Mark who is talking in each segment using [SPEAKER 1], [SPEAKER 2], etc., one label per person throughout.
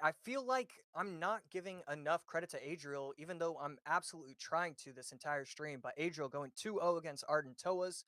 [SPEAKER 1] I feel like I'm not giving enough credit to Adriel, even though I'm absolutely trying to this entire stream. But Adriel going 2-0 against Arden Toas.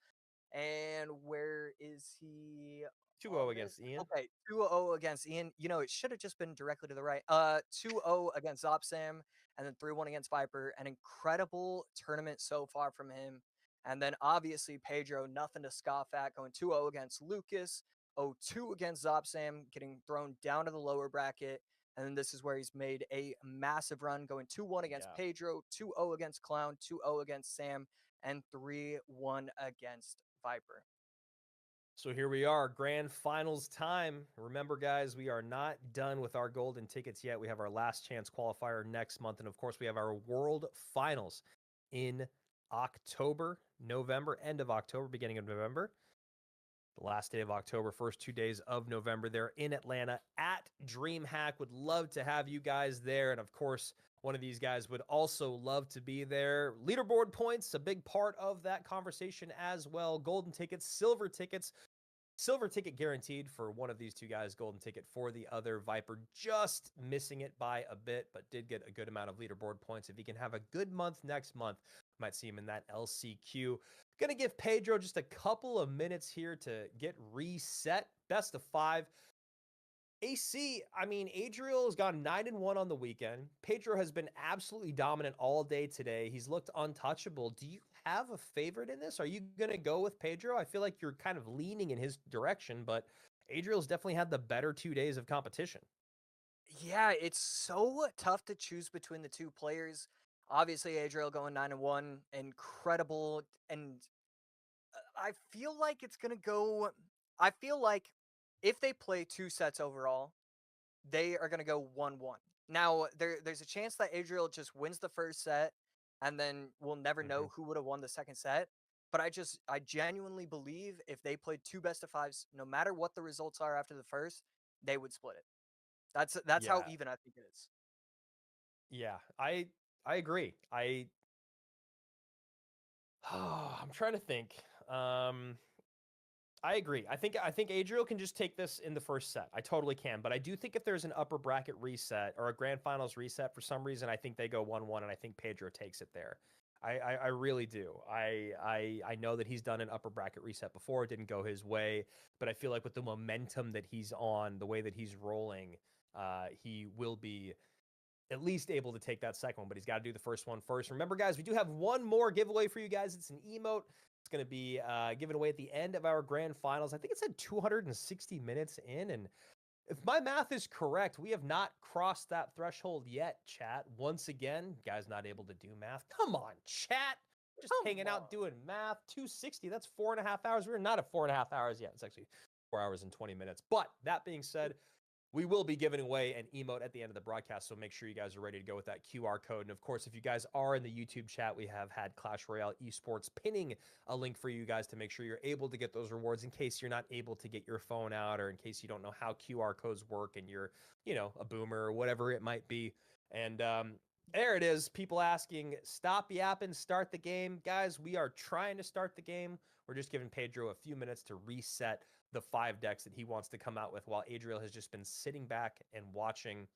[SPEAKER 1] And where is he
[SPEAKER 2] 2-0
[SPEAKER 1] on this?
[SPEAKER 2] against Ian.
[SPEAKER 1] Okay, 2-0 against Ian. You know, it should have just been directly to the right. 2-0 against Zopsam, and then 3-1 against Viper. An incredible tournament so far from him. And then obviously Pedro, nothing to scoff at, going 2-0 against Lucas, 0-2 against Zopsam, getting thrown down to the lower bracket. And then this is where he's made a massive run, going 2-1 against
[SPEAKER 2] Yeah.
[SPEAKER 1] Pedro, 2-0 against Clown, 2-0 against Sam, and 3-1 against Viper.
[SPEAKER 2] So here we are, grand finals time. Remember, guys, we are not done with our golden tickets yet. We have our last chance qualifier next month. And of course, we have our world finals in October, November, end of October, beginning of November. The last day of October, first 2 days of November. They're in Atlanta at DreamHack. Would love to have you guys there. And of course, one of these guys would also love to be there. Leaderboard points, a big part of that conversation as well. Golden tickets, silver tickets. Silver ticket guaranteed for one of these two guys, golden ticket for the other. Viper just missing it by a bit, but did get a good amount of leaderboard points. If he can have a good month next month, might see him in that LCQ. Going to give Pedro just a couple of minutes here to get reset. Best of 5. AC, I mean, Adriel has gone 9-1 on the weekend. Pedro has been absolutely dominant all day today. He's looked untouchable. Do you have a favorite in this? Are you going to go with Pedro? I feel like you're kind of leaning in his direction, but Adriel's definitely had the better 2 days of competition.
[SPEAKER 1] Yeah, it's so tough to choose between the two players. Obviously, Adriel going 9-1, incredible. And I feel like it's going to go. I feel like if they play 2 sets overall, they are going to go 1-1. Now, there's a chance that Adriel just wins the first set, and then we'll never know who would have won the second set. But I genuinely believe if they played 2 best-of-5s, no matter what the results are after the first, they would split it. That's how
[SPEAKER 2] Yeah.
[SPEAKER 1] even I think it is.
[SPEAKER 2] Yeah. I agree. I'm trying to think. I agree. I think Adriel can just take this in the first set. I totally can. But I do think if there's an upper bracket reset or a grand finals reset for some reason, I think they go 1-1, and I think Pedro takes it there. I really do. I know that he's done an upper bracket reset before. It didn't go his way. But I feel like with the momentum that he's on, the way that he's rolling, he will be at least able to take that second one, but he's got to do the first one first. Remember, guys, we do have one more giveaway for you guys. It's an emote. It's going to be given away at the end of our grand finals. I think it said 260 minutes in, and if my math is correct, we have not crossed that threshold yet, chat. Once again, guys not able to do math. Come on, chat. Just hanging out doing math. 260, that's 4.5 hours. We're not at 4.5 hours yet. It's actually 4 hours and 20 minutes. But that being said, we will be giving away an emote at the end of the broadcast, so make sure you guys are ready to go with that QR code. And of course, if you guys are in the YouTube chat, we have had Clash Royale Esports pinning a link for you guys to make sure you're able to get those rewards in case you're not able to get your phone out, or in case you don't know how QR codes work and you're, a boomer or whatever it might be. And there it is. People asking, stop yapping, start the game. Guys, we are trying to start the game. We're just giving Pedro a few minutes to reset the 5 decks that he wants to come out with, while Adriel has just been sitting back and watching.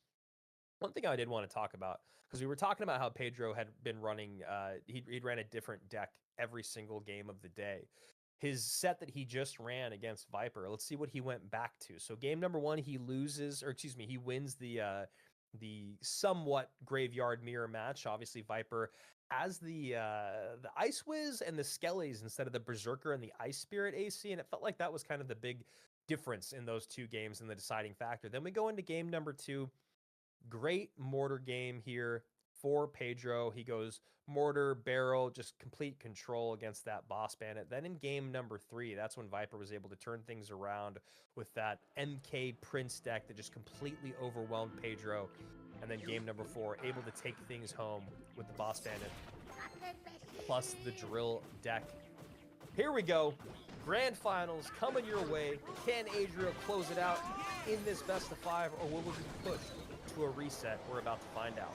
[SPEAKER 2] One thing I did want to talk about, because we were talking about how Pedro had been running, he'd ran a different deck every single game of the day. His set that he just ran against Viper, let's see what he went back to. So game number 1, he wins the somewhat graveyard mirror match. Obviously, Viper has the Ice Wiz and the Skellies instead of the Berserker and the Ice Spirit AC, and it felt like that was kind of the big difference in those 2 games and the deciding factor. Then we go into game number 2. Great mortar game here for Pedro. He goes mortar, barrel, just complete control against that boss bandit. Then in game number 3, that's when Viper was able to turn things around with that MK Prince deck that just completely overwhelmed Pedro. And then game number 4, able to take things home with the boss bandit plus the drill deck. Here we go. Grand finals coming your way. Can Adriel close it out in this best of 5, or will we be pushed to a reset? We're about to find out.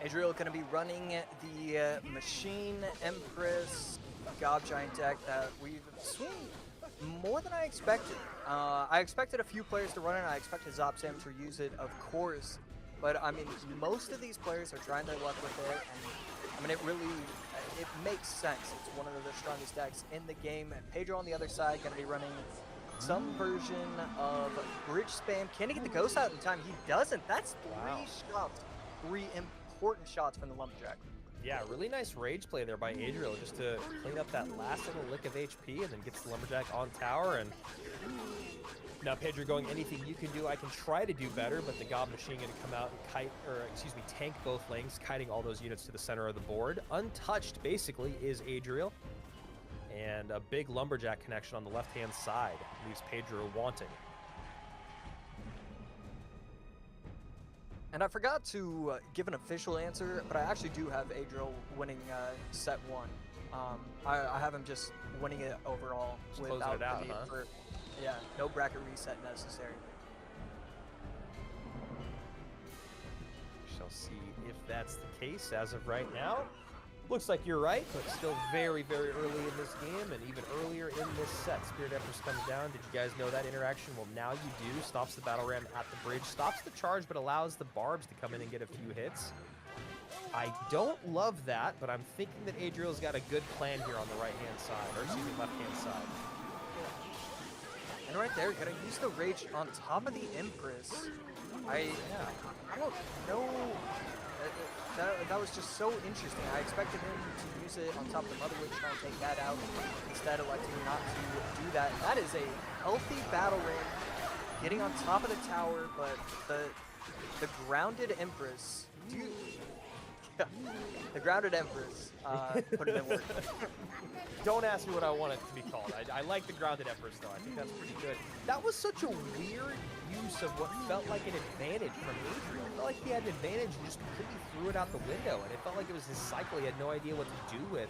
[SPEAKER 1] Adriel going to be running the Machine Empress Gob Giant deck that we've seen More than I expected. I expected a few players to run it. I expected Zopsam to use it, of course. But I mean, most of these players are trying their luck with it, and I mean, it makes sense. It's one of the strongest decks in the game. And Pedro on the other side going to be running some version of bridge spam. Can he get the ghost out in time? He doesn't. That's three shots, three important shots from the Lumberjack.
[SPEAKER 2] Yeah, really nice rage play there by Adriel just to clean up that last little lick of HP and then gets the Lumberjack on tower. And now Pedro going, anything you can do, I can try to do better, but the Gob Machine going to come out and tank both lanes, kiting all those units to the center of the board. Untouched, basically, is Adriel. And a big Lumberjack connection on the left-hand side leaves Pedro wanting.
[SPEAKER 1] And I forgot to give an official answer, but I actually do have Adriel winning set 1. I have him just winning it overall
[SPEAKER 2] just
[SPEAKER 1] without
[SPEAKER 2] it out,
[SPEAKER 1] the need
[SPEAKER 2] huh?
[SPEAKER 1] for, no bracket reset necessary.
[SPEAKER 2] We shall see if that's the case as of right now. Looks like you're right, but still very, very early in this game, and even earlier in this set. Spirit Empress comes down. Did you guys know that interaction? Well, now you do. Stops the battle ram at the bridge, stops the charge, but allows the barbs to come in and get a few hits. I don't love that, but I'm thinking that Adriel's got a good plan here on the right-hand side, or excuse me, left-hand side.
[SPEAKER 1] And right there, gonna use the rage on top of the Empress. I don't know. That was just so interesting. I expected him to use it on top of the Mother Witch, try and take that out. Instead, electing not to do that. That is a healthy battle ram, getting on top of the tower, but the grounded Empress. The grounded Empress. Put it in work.
[SPEAKER 2] Don't ask me what I want it to be called. I like the grounded Empress, though. I think that's pretty good. That was such a weird use of what felt like an advantage from Adriel. It felt like he had an advantage and just completely threw it out the window. And it felt like it was his cycle he had no idea what to do with.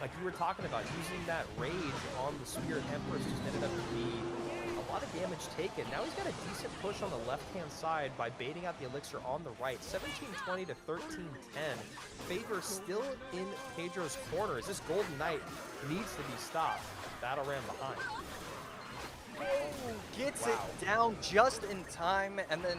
[SPEAKER 2] Like you were talking about, using that rage on the Spirit Empress just ended up to be a lot of damage taken. Now he's got a decent push on the left-hand side by baiting out the elixir on the right. 17-20 to 13-10. Favor still in Pedro's corner as this Golden Knight needs to be stopped. Battle ram behind.
[SPEAKER 1] Gets it down just in time, and then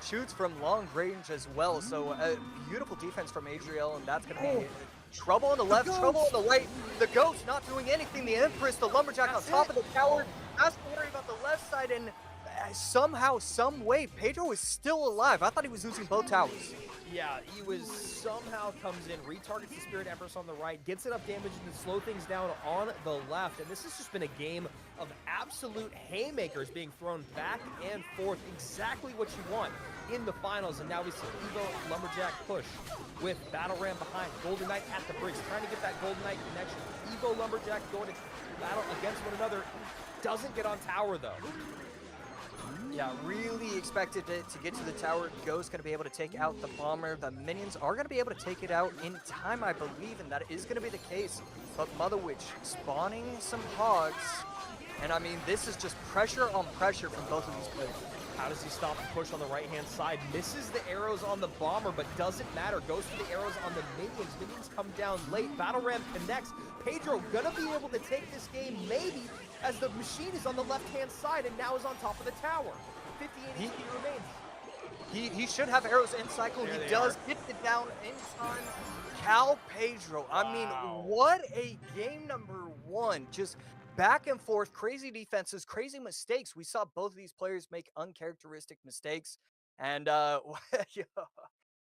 [SPEAKER 1] shoots from long range as well. So a beautiful defense from Adriel, and that's going to be trouble on the left, trouble on the right. The Ghost not doing anything. The Empress, the Lumberjack on top of the tower, has to worry about the left side, and somehow, some way, Pedro is still alive. I thought he was losing both towers.
[SPEAKER 2] Yeah, he somehow comes in, retargets the Spirit Empress on the right, gets enough damage to slow things down on the left, and this has just been a game of absolute haymakers being thrown back and forth, exactly what you want in the finals. And now we see Evo Lumberjack push with Battle Ram behind, Golden Knight at the bridge, trying to get that Golden Knight connection. Evo Lumberjack going to battle against one another, doesn't get on tower though.
[SPEAKER 1] Yeah, really expected it to get to the tower. Ghost going to be able to take out the bomber. The minions are going to be able to take it out in time, I believe, and that is going to be the case. But Mother Witch spawning some hogs. And I mean, this is just pressure on pressure from both of these players.
[SPEAKER 2] How does he stop the push on the right-hand side? Misses the arrows on the bomber, but doesn't matter. Goes for the arrows on the minions. Minions come down late. Battle ram connects. Pedro gonna be able to take this game, maybe, as the machine is on the left-hand side and now is on top of the tower. 58 HP remains.
[SPEAKER 1] He should have arrows in cycle. He does get it down in time. Cal Pedro. I mean, what a game number 1. Just back and forth, crazy defenses, crazy mistakes. We saw both of these players make uncharacteristic mistakes. And,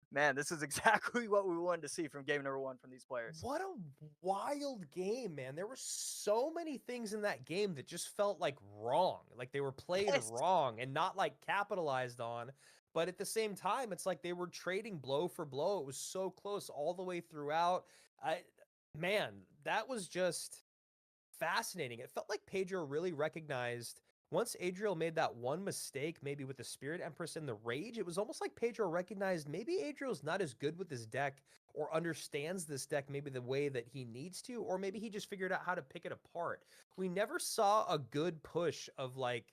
[SPEAKER 1] man, this is exactly what we wanted to see from game number 1 from these players.
[SPEAKER 2] What a wild game, man. There were so many things in that game that just felt like wrong. Like they were played wrong and not like capitalized on. But at the same time, it's like they were trading blow for blow. It was so close all the way throughout. Man, that was just fascinating. It felt like Pedro really recognized once Adriel made that one mistake, maybe with the Spirit Empress and the Rage, it was almost like Pedro recognized maybe Adriel's not as good with his deck or understands this deck maybe the way that he needs to, or maybe he just figured out how to pick it apart. We never saw a good push of like,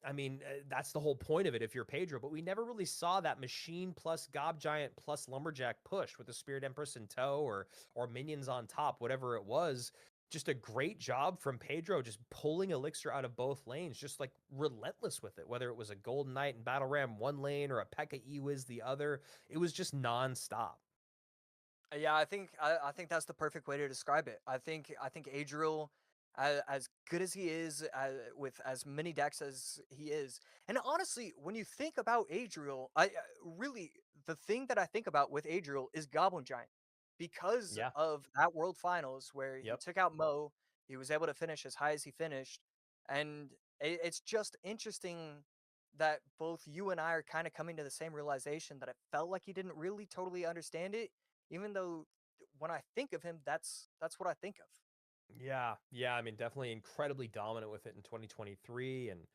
[SPEAKER 2] I mean, that's the whole point of it if you're Pedro, but we never really saw that machine plus Gob Giant plus Lumberjack push with the Spirit Empress in tow or minions on top, whatever it was. just a great job from Pedro, just pulling Elixir out of both lanes, just like relentless with it. Whether it was a Golden Knight and Battle Ram one lane or a P.E.K.K.A. Ewiz the other, it was just nonstop.
[SPEAKER 1] Yeah, I think that's the perfect way to describe it. I think Adriel, as good as he is, with as many decks as he is, and honestly, when you think about Adriel, I really the thing that I think about with Adriel is Goblin Giant, because
[SPEAKER 2] Yeah.
[SPEAKER 1] of that World Finals where he
[SPEAKER 2] Yep.
[SPEAKER 1] took out Mo, he was able to finish as high as he finished, and it's just interesting that both you and I are kind of coming to the same realization that it felt like he didn't really totally understand it, even though when I think of him, that's what I think of.
[SPEAKER 2] Yeah. Yeah. I mean, definitely incredibly dominant with it in 2023 and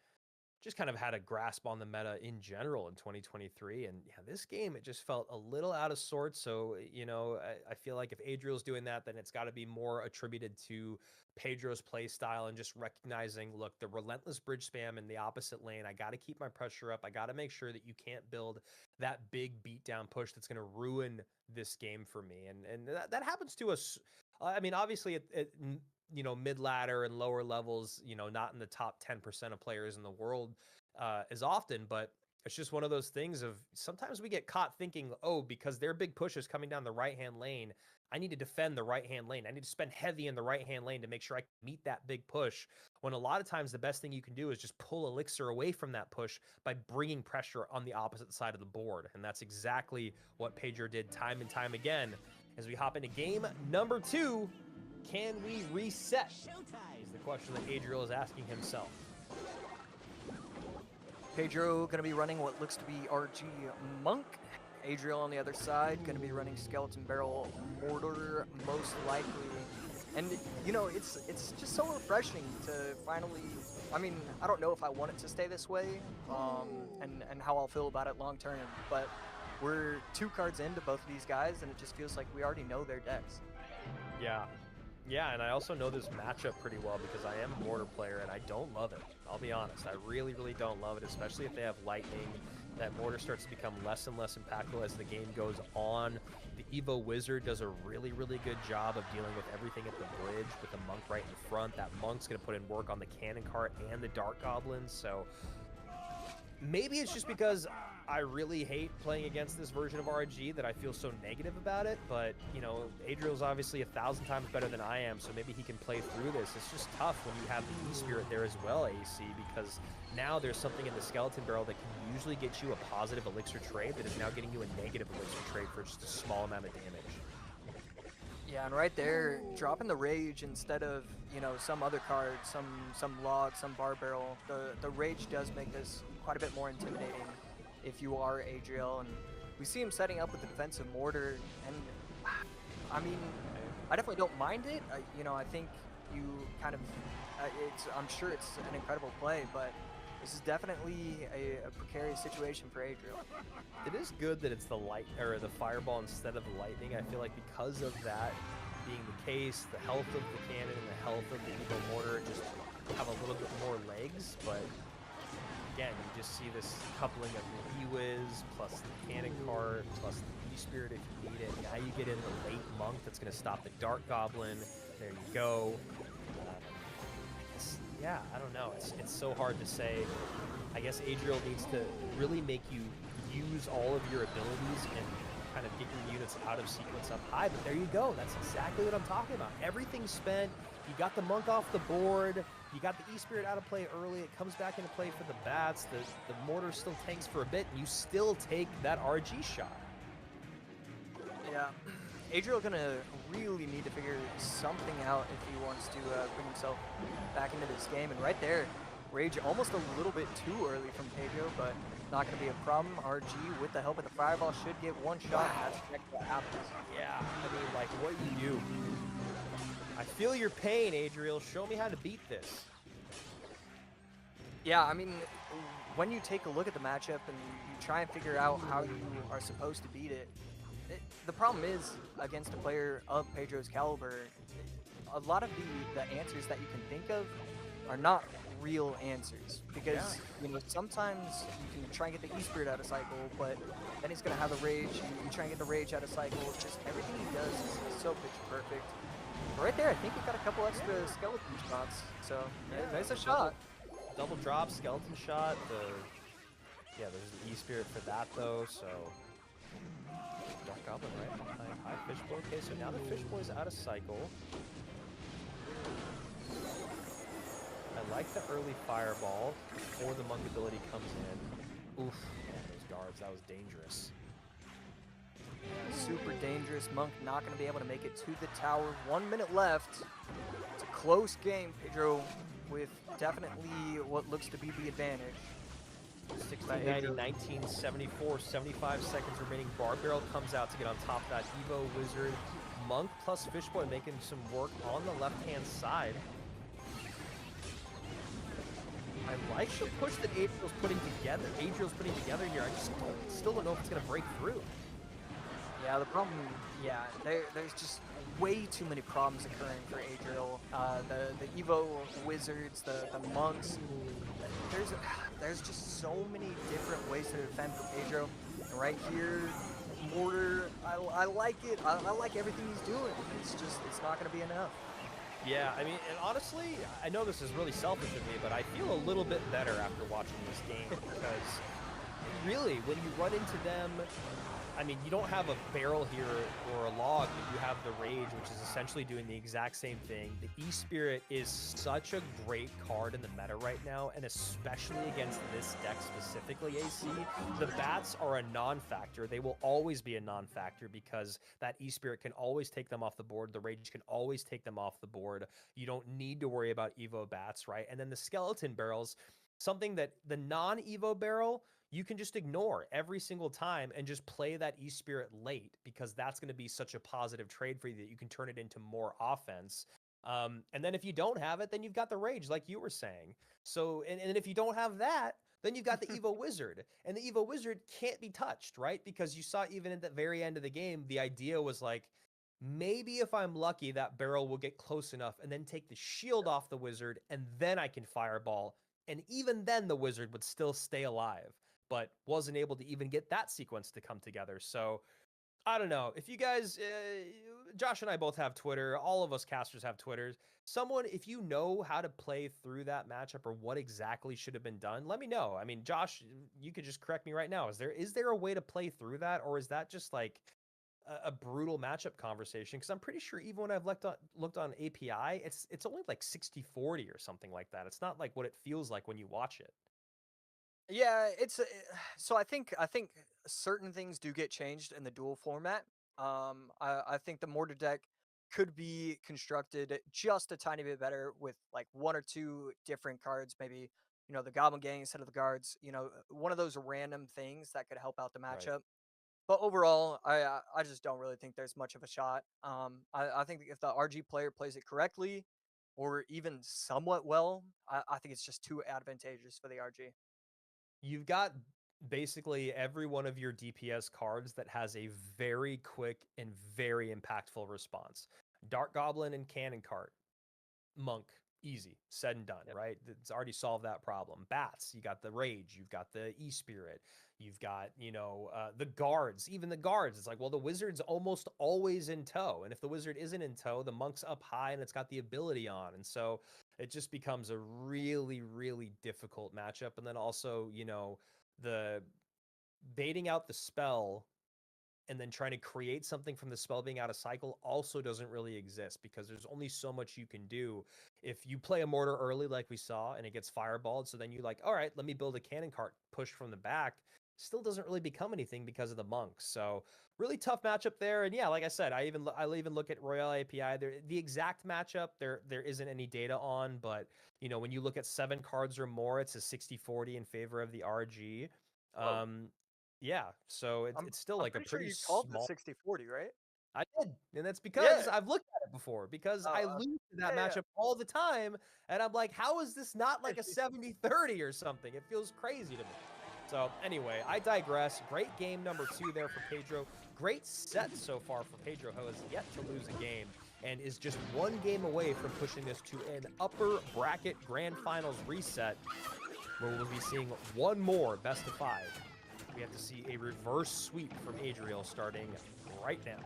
[SPEAKER 2] just kind of had a grasp on the meta in general in 2023. And yeah, this game, it just felt a little out of sorts. So, I feel like if Adriel's doing that, then it's got to be more attributed to Pedro's play style and just recognizing, look, the relentless bridge spam in the opposite lane. I got to keep my pressure up. I got to make sure that you can't build that big beatdown push that's going to ruin this game for me. And that happens to us. I mean, obviously, mid ladder and lower levels, not in the top 10% of players in the world as often, but it's just one of those things of sometimes we get caught thinking, oh, because their big push is coming down the right hand lane, I need to defend the right hand lane. I need to spend heavy in the right hand lane to make sure I can meet that big push. When a lot of times the best thing you can do is just pull Elixir away from that push by bringing pressure on the opposite side of the board. And that's exactly what Pedro did time and time again. As we hop into game number 2, can we reset? Is the question that Adriel is asking himself.
[SPEAKER 1] Pedro going to be running what looks to be RG Monk. Adriel on the other side going to be running Skeleton Barrel Mortar most likely. And it's just so refreshing to finally. I mean, I don't know if I want it to stay this way, and how I'll feel about it long term. But we're 2 cards into both of these guys, and it just feels like we already know their decks.
[SPEAKER 2] Yeah. Yeah, and I also know this matchup pretty well because I am a Mortar player, and I don't love it. I'll be honest. I really, really don't love it, especially if they have Lightning. That Mortar starts to become less and less impactful as the game goes on. The Evo Wizard does a really, really good job of dealing with everything at the bridge with the Monk right in front. That Monk's going to put in work on the Cannon Cart and the Dark Goblins, so maybe it's just because I really hate playing against this version of RG that I feel so negative about it, but, Adriel's obviously 1,000 times better than I am, so maybe he can play through this. It's just tough when you have the E-Spirit there as well, AC, because now there's something in the Skeleton Barrel that can usually get you a positive Elixir trade that is now getting you a negative Elixir trade for just a small amount of damage.
[SPEAKER 1] Yeah, and right there, dropping the Rage instead of, some other card, some Log, some Bar Barrel, the Rage does make this quite a bit more intimidating if you are Adriel, and we see him setting up with the defensive Mortar, and I mean, I definitely don't mind it. I think you kind of, I'm sure it's an incredible play, but this is definitely a precarious situation for Adriel.
[SPEAKER 2] It is good that it's the the Fireball instead of the Lightning. I feel like because of that being the case, the health of the cannon and the health of the Evo Mortar just have a little bit more legs, but again, you just see this coupling of the E-Wiz plus the Cannon Cart plus the E-Spirit if you need it. Now you get in the late Monk that's going to stop the Dark Goblin. There you go. Yeah, I don't know. It's so hard to say. I guess Adriel needs to really make you use all of your abilities and kind of get your units out of sequence up high. But there you go. That's exactly what I'm talking about. Everything's spent. You got the Monk off the board. You got the E-Spirit out of play early. It comes back into play for the Bats. The Mortar still tanks for a bit, and you still take that RG shot.
[SPEAKER 1] Yeah. Adriel gonna really need to figure something out if he wants to bring himself back into this game. And right there, Rage almost a little bit too early from Pedro, but not gonna be a problem. RG with the help of the Fireball should get one shot.
[SPEAKER 2] Wow.
[SPEAKER 1] And that's exactly what happens.
[SPEAKER 2] Yeah, I mean, like, what you do. I feel your pain, Adriel. Show me how to beat this.
[SPEAKER 1] Yeah, I mean, when you take a look at the matchup and you try and figure out how you are supposed to beat it, the problem is, against a player of Pedro's caliber, a lot of the answers that you can think of are not real answers. Because, sometimes you can try and get the E-Spirit out of cycle, but then he's going to have the Rage. You try and get the Rage out of cycle. Just everything he does is so pitch perfect. Right there, I think he got a couple extra skeleton shots. So there's a shot.
[SPEAKER 2] Double drop, skeleton shot. There's the E-Spirit for that though. So Dark Goblin right behind High Fishboy. Okay, so now the Fishboy's out of cycle. I like the early fireball before the monk ability comes in. Oof, man, those guards, that was dangerous.
[SPEAKER 1] Super dangerous. Monk not going to be able to make it to the tower. 1 minute left. It's a close game. Pedro with definitely what looks to be the advantage.
[SPEAKER 2] 1690, 1974, 75 seconds remaining. Barbarrel comes out to get on top of that Evo Wizard. Monk plus Fishboy making some work on the left-hand side. I like the push that Adriel's putting together. Here. I just still don't know if it's going to break through.
[SPEAKER 1] Yeah, the problem, there's just way too many problems occurring for Adriel. The Evo Wizards, the Monks. There's just so many different ways to defend for Pedro. And right here, Mortar, I like it. I like everything he's doing. It's not going to be enough.
[SPEAKER 2] Yeah, I mean, and honestly, I know this is really selfish of me, but I feel a little bit better after watching this game because really, when you run into them, I mean, you don't have a barrel here or a log, but you have the Rage, which is essentially doing the exact same thing. The E-Spirit is such a great card in the meta right now, and especially against this deck specifically, AC. The bats are a non-factor. They will always be a non-factor because that E-Spirit can always take them off the board. The Rage can always take them off the board. You don't need to worry about Evo bats, right? And then the Skeleton barrels, something that the non-Evo barrel, you can just ignore every single time and just play that E-Spirit late because that's going to be such a positive trade for you that you can turn it into more offense. And then if you don't have it, then you've got the Rage, like you were saying. So, and if you don't have that, then you've got the Evo Wizard. And the Evo Wizard can't be touched, right? Because you saw even at the very end of the game, the idea was like, maybe if I'm lucky, that barrel will get close enough and then take the shield off the Wizard, and then I can fireball. And even then, the Wizard would still stay alive, but wasn't able to even get that sequence to come together. So I don't know. If you guys, Josh and I both have Twitter. All of us casters have Twitters. Someone, if you know how to play through that matchup or what exactly should have been done, let me know. I mean, Josh, you could just correct me right now. Is there a way to play through that, or is that just like a brutal matchup conversation? Because I'm pretty sure even when I've looked on API, it's only like 60-40 or something like that. It's not like what it feels like when you watch it.
[SPEAKER 1] Yeah, so I think certain things do get changed in the duel format. I think the Mortar deck could be constructed just a tiny bit better with like one or two different cards, maybe the Goblin Gang instead of the guards. One of those random things that could help out the
[SPEAKER 2] Right.
[SPEAKER 1] matchup. But overall, I just don't really think there's much of a shot. I think if the RG player plays it correctly, or even somewhat well, I think it's just too advantageous for the RG.
[SPEAKER 2] You've got basically every one of your DPS cards that has a very quick and very impactful response. Dark Goblin and Cannon Cart. Monk, easy, said and done,
[SPEAKER 1] Yep.
[SPEAKER 2] right? It's already solved that problem. Bats, you got the Rage, you've got the E-Spirit, you've got, the guards, even the guards. It's like, well, the Wizard's almost always in tow. And if the Wizard isn't in tow, the Monk's up high and it's got the ability on. And so it just becomes a really, really difficult matchup. And then also, the baiting out the spell and then trying to create something from the spell being out of cycle also doesn't really exist because there's only so much you can do. If you play a Mortar early like we saw and it gets fireballed, so then you're like, all right, let me build a Cannon Cart push from the back, still doesn't really become anything because of the Monks. So really tough matchup there. And yeah, like I said, I even look at Royale API. The exact matchup there isn't any data on, but when you look at 7 cards or more, it's a 60-40 in favor of the RG. Yeah, so it's still
[SPEAKER 1] I'm
[SPEAKER 2] like a
[SPEAKER 1] pretty sure
[SPEAKER 2] pretty
[SPEAKER 1] you called the
[SPEAKER 2] small.
[SPEAKER 1] 60-40, right?
[SPEAKER 2] I did, and that's because
[SPEAKER 1] Yeah.
[SPEAKER 2] I've looked at it before. Because I
[SPEAKER 1] Oh,
[SPEAKER 2] lose to that
[SPEAKER 1] yeah, yeah.
[SPEAKER 2] matchup all the time, and I'm like, how is this not like a 70-30 or something? It feels crazy to me. So anyway, I digress. Great game number 2 there for Pedro. Great set so far for Pedro, who has yet to lose a game and is just 1 game away from pushing this to an upper bracket grand finals reset, where we'll be seeing one more best of 5. We have to see a reverse sweep from Adriel starting right now.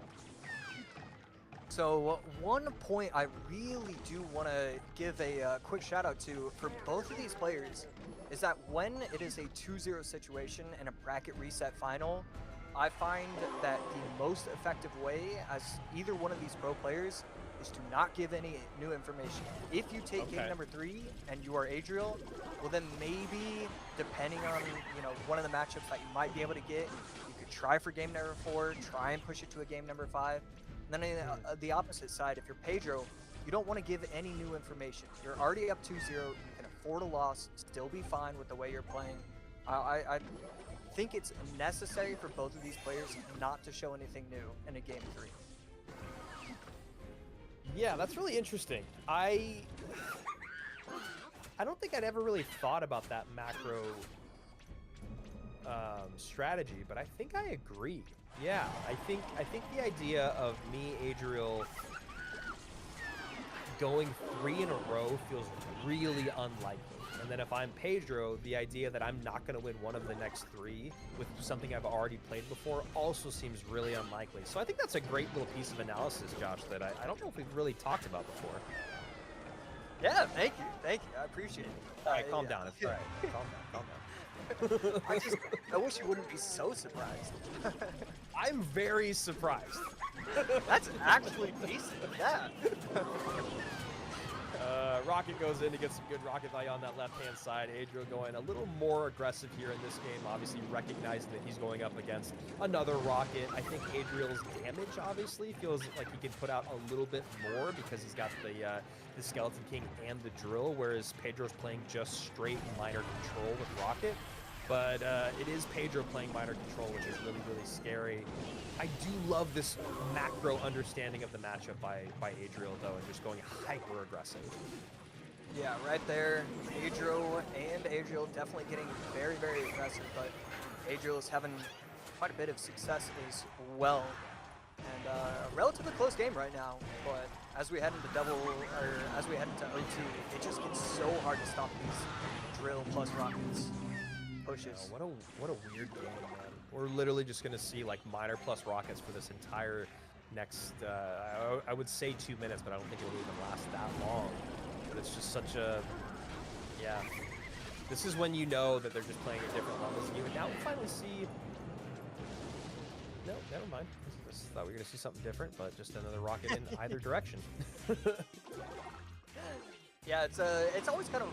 [SPEAKER 1] So one point I really do want to give a quick shout out to for both of these players is that when it is a 2-0 situation in a bracket reset final, I find that the most effective way as either one of these pro players is to not give any new information. If you take game number 3 and you are Adriel, well then maybe depending on one of the matchups that you might be able to get, you could try for game number 4, try and push it to a game number 5. And then on the opposite side, if you're Pedro, you don't want to give any new information. You're already up 2-0. You can afford a loss, still be fine with the way you're playing. I think it's necessary for both of these players not to show anything new in a game 3.
[SPEAKER 2] Yeah, that's really interesting. I don't think I'd ever really thought about that macro strategy, but I think I agree. Yeah, I think the idea of me, Adriel, going 3 in a row feels really unlikely. And then if I'm Pedro, the idea that I'm not going to win one of the next 3 with something I've already played before also seems really unlikely. So I think that's a great little piece of analysis, Josh, that I don't know if we've really talked about before.
[SPEAKER 1] Yeah, thank you. I appreciate it.
[SPEAKER 2] All right, calm down. It's all right. Calm down.
[SPEAKER 1] I wish you wouldn't be so surprised.
[SPEAKER 2] I'm very surprised.
[SPEAKER 1] That's actually decent. Yeah.
[SPEAKER 2] Rocket goes in to get some good rocket value on that left-hand side. Adriel going a little more aggressive here in this game, obviously recognizing that he's going up against another rocket. I think Adriel's damage obviously feels like he can put out a little bit more because he's got the Skeleton King and the drill, whereas Pedro's playing just straight minor control with rocket. But it is Pedro playing minor control, which is really, really scary. I do love this macro understanding of the matchup by Adriel, though, and just going hyper aggressive.
[SPEAKER 1] Yeah, right there. Adriel definitely getting very, very aggressive, but Adriel is having quite a bit of success as well. And a relatively close game right now, but as we head into OT, it just gets so hard to stop these drill plus rockets pushes.
[SPEAKER 2] Oh, what a weird game, man. We're literally just gonna see like minor plus rockets for this entire next I would say 2 minutes, but I don't think it'll even last that long. But it's just such a this is when you know that they're just playing at different levels than you. And now we finally see no, never mind. I thought we were gonna see something different, but just another rocket in either direction.
[SPEAKER 1] Yeah, it's always kind of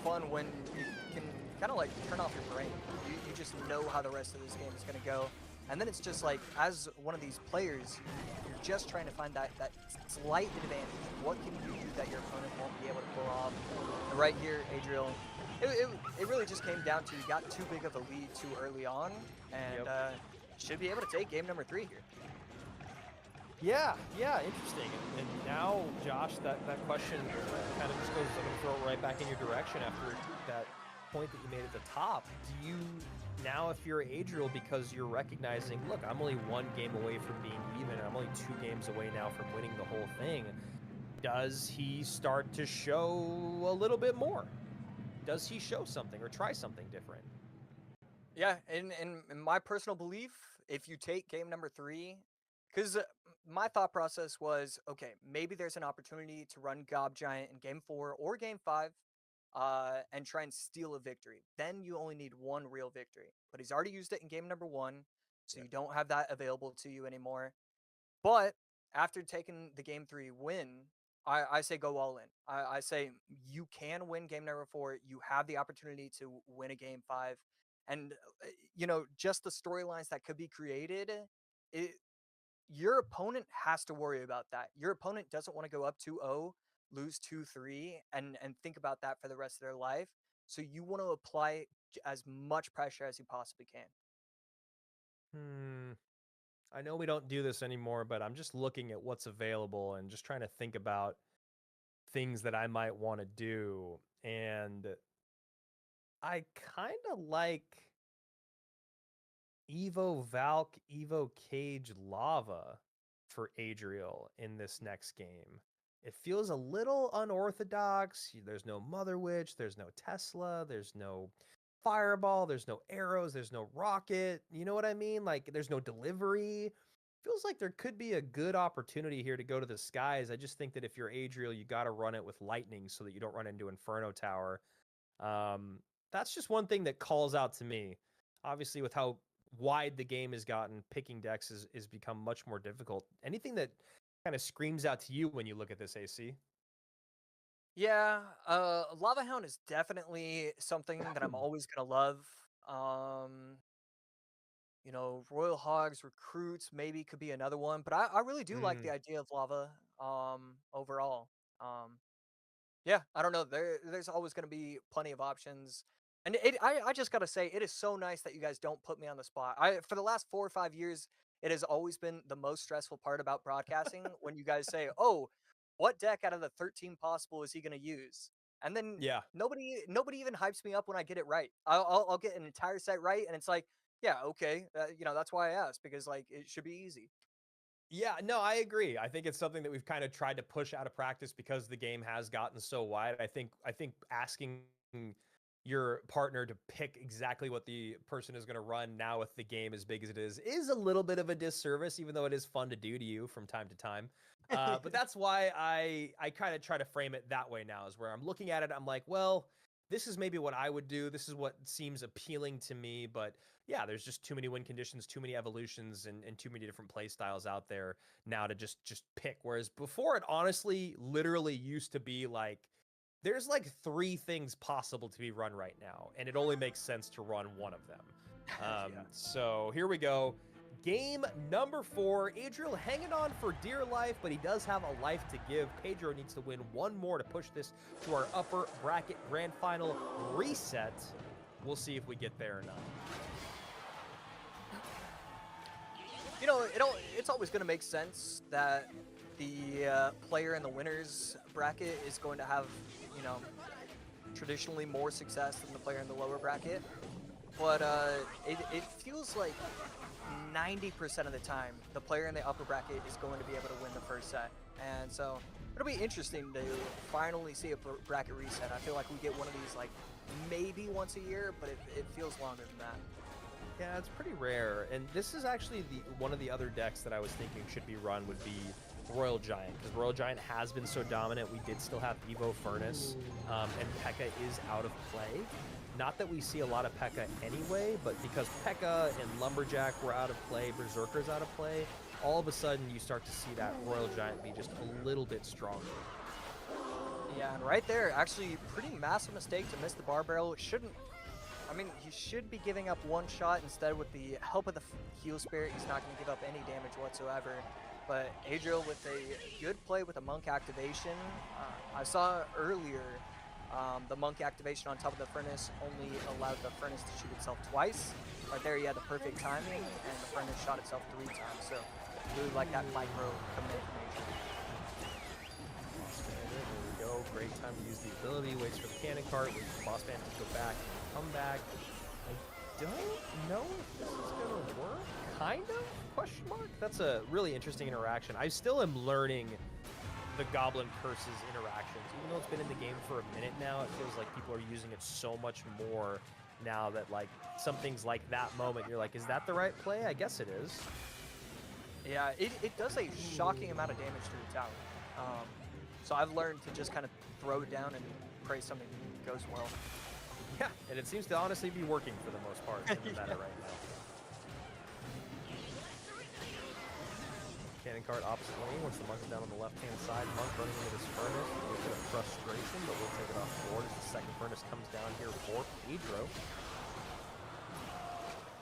[SPEAKER 1] fun when you can kind of like turn off your brain. You just know how the rest of this game is going to go. And then it's just like, as one of these players, you're just trying to find that slight advantage. What can you do that your opponent won't be able to pull off? And right here, Adriel, it really just came down to you got too big of a lead too early on, and should be able to take game number 3 here.
[SPEAKER 2] Yeah, interesting. And now, Josh, that question kind of just goes, I'm going to throw it right back in your direction after that point that you made at the top. Do you, now if you're Adriel, because you're recognizing, look, I'm only 1 game away from being even, and I'm only 2 games away now from winning the whole thing, does he start to show a little bit more? Does he show something or try something different?
[SPEAKER 1] Yeah, in my personal belief, if you take game number 3, because my thought process was, okay, maybe there's an opportunity to run Gob Giant in game 4 or game 5, and try and steal a victory. Then you only need 1 real victory. But he's already used it in game number 1, so you don't have that available to you anymore. But after taking the game 3 win, I say go all in. I say you can win game number 4. You have the opportunity to win a game 5. And, just the storylines that could be created, your opponent has to worry about that. Your opponent doesn't want to go up 2-0, lose 2-3, and think about that for the rest of their life. So you want to apply as much pressure as you possibly can.
[SPEAKER 2] I know we don't do this anymore, but I'm just looking at what's available and just trying to think about things that I might want to do. And I kind of like Evo Valk, Evo Cage Lava for Adriel in this next game. It feels a little unorthodox. There's no Mother Witch, there's no Tesla, there's no fireball, there's no arrows, there's no rocket. You know what I mean? Like, there's no delivery. feels like there could be a good opportunity here to go to the skies. I just think that if you're Adriel, you got to run it with lightning so that you don't run into Inferno Tower. That's just one thing that calls out to me. Obviously, with how wide the game has gotten, picking decks is become much more difficult. Anything that kind of screams out to you when you look at this, AC?
[SPEAKER 1] Yeah, Lava Hound is definitely something that I'm always gonna love. Um, Royal Hogs, Recruits maybe could be another one, but I really do like the
[SPEAKER 2] Mm,
[SPEAKER 1] idea of Lava, overall. Um, Yeah, I don't know. There's always going to be plenty of options. And I just got to say, it is so nice that you guys don't put me on the spot. For the last 4 or 5 years, it has always been the most stressful part about broadcasting when you guys say, "Oh, what deck out of the 13 possible is he going to use?" And then
[SPEAKER 2] yeah.
[SPEAKER 1] nobody even hypes me up when I get it right. I'll get an entire set right, and it's like, yeah, okay, that's why I asked, because like it should be easy.
[SPEAKER 2] Yeah, no, I agree. I think it's something that we've kind of tried to push out of practice because the game has gotten so wide. I think asking your partner to pick exactly what the person is going to run now with the game as big as it is a little bit of a disservice, even though it is fun to do to you from time to time. But that's why I kind of try to frame it that way now, is where I'm looking at it. I'm like, well, this is maybe what I would do. This is what seems appealing to me, but yeah, there's just too many win conditions, too many evolutions, and too many different play styles out there now to just pick. Whereas before, it honestly, literally used to be like there's like three things possible to be run right now, and it only makes sense to run one of them.
[SPEAKER 1] Yeah.
[SPEAKER 2] So here we go. Game number 4. Adriel hanging on for dear life, but he does have a life to give. Pedro needs to win one more to push this to our upper bracket grand final reset. We'll see if we get there or not.
[SPEAKER 1] It's always going to make sense that the player in the winners bracket is going to have, you know, traditionally more success than the player in the lower bracket. But it feels like 90% of the time, the player in the upper bracket is going to be able to win the first set. And so it'll be interesting to finally see a bracket reset. I feel like we get one of these like maybe once a year, but it feels longer than that.
[SPEAKER 2] Yeah, it's pretty rare. And this is actually one of the other decks that I was thinking should be run would be Royal Giant, because Royal Giant has been so dominant. We did still have Evo Furnace, and P.E.K.K.A is out of play. Not that we see a lot of P.E.K.K.A anyway, but because P.E.K.K.A and Lumberjack were out of play, Berserker's out of play, all of a sudden you start to see that Royal Giant be just a little bit stronger.
[SPEAKER 1] Yeah, and right there, actually, pretty massive mistake to miss the bar barrel. He should be giving up one shot. Instead, with the help of the heal spirit, he's not going to give up any damage whatsoever. But Adriel with a good play with a monk activation. I saw earlier the monk activation on top of the furnace only allowed the furnace to shoot itself twice. Right there, he had the perfect timing, and the furnace shot itself 3 times. So really like that micro coming in from Adriel.
[SPEAKER 2] There we go. Great time to use the ability. Waits for the cannon cart. Waits for boss man to go back and come back. I don't know if this is going to work. Kind of? Question mark? That's a really interesting interaction. I still am learning the Goblin Curses interactions. Even though it's been in the game for a minute now, it feels like people are using it so much more now that, like, some things like that moment, you're like, is that the right play? I guess it is.
[SPEAKER 1] Yeah, it does a shocking amount of damage to the tower. So I've learned to just kind of throw it down and pray something goes well.
[SPEAKER 2] Yeah, and it seems to honestly be working for the most part in the meta right now. Cannon cart opposite lane once the monk's down on the left-hand side. Monk running into this furnace. A little bit of frustration, but we'll take it off the board as the second furnace comes down here for Pedro.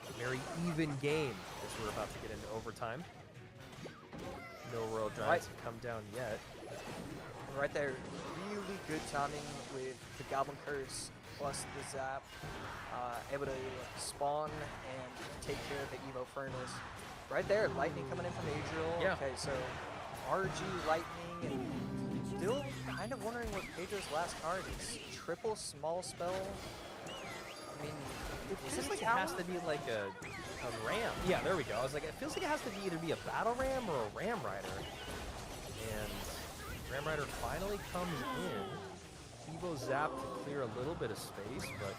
[SPEAKER 2] A very even game as we're about to get into overtime. No Royal Giants have come down yet.
[SPEAKER 1] Right there, really good timing with the Goblin Curse plus the Zap. Able to spawn and take care of the Evo Furnace. Right there, lightning coming in from Adriel.
[SPEAKER 2] Yeah.
[SPEAKER 1] Okay, so RG lightning, and still kind of wondering what Pedro's last card is. Triple small spell. I mean,
[SPEAKER 2] It feels like it has to be like a ram. Yeah, there we go. I was like, it feels like it has to be either be a battle ram or a ram rider. And Ram Rider finally comes in. Evo Zap to clear a little bit of space, but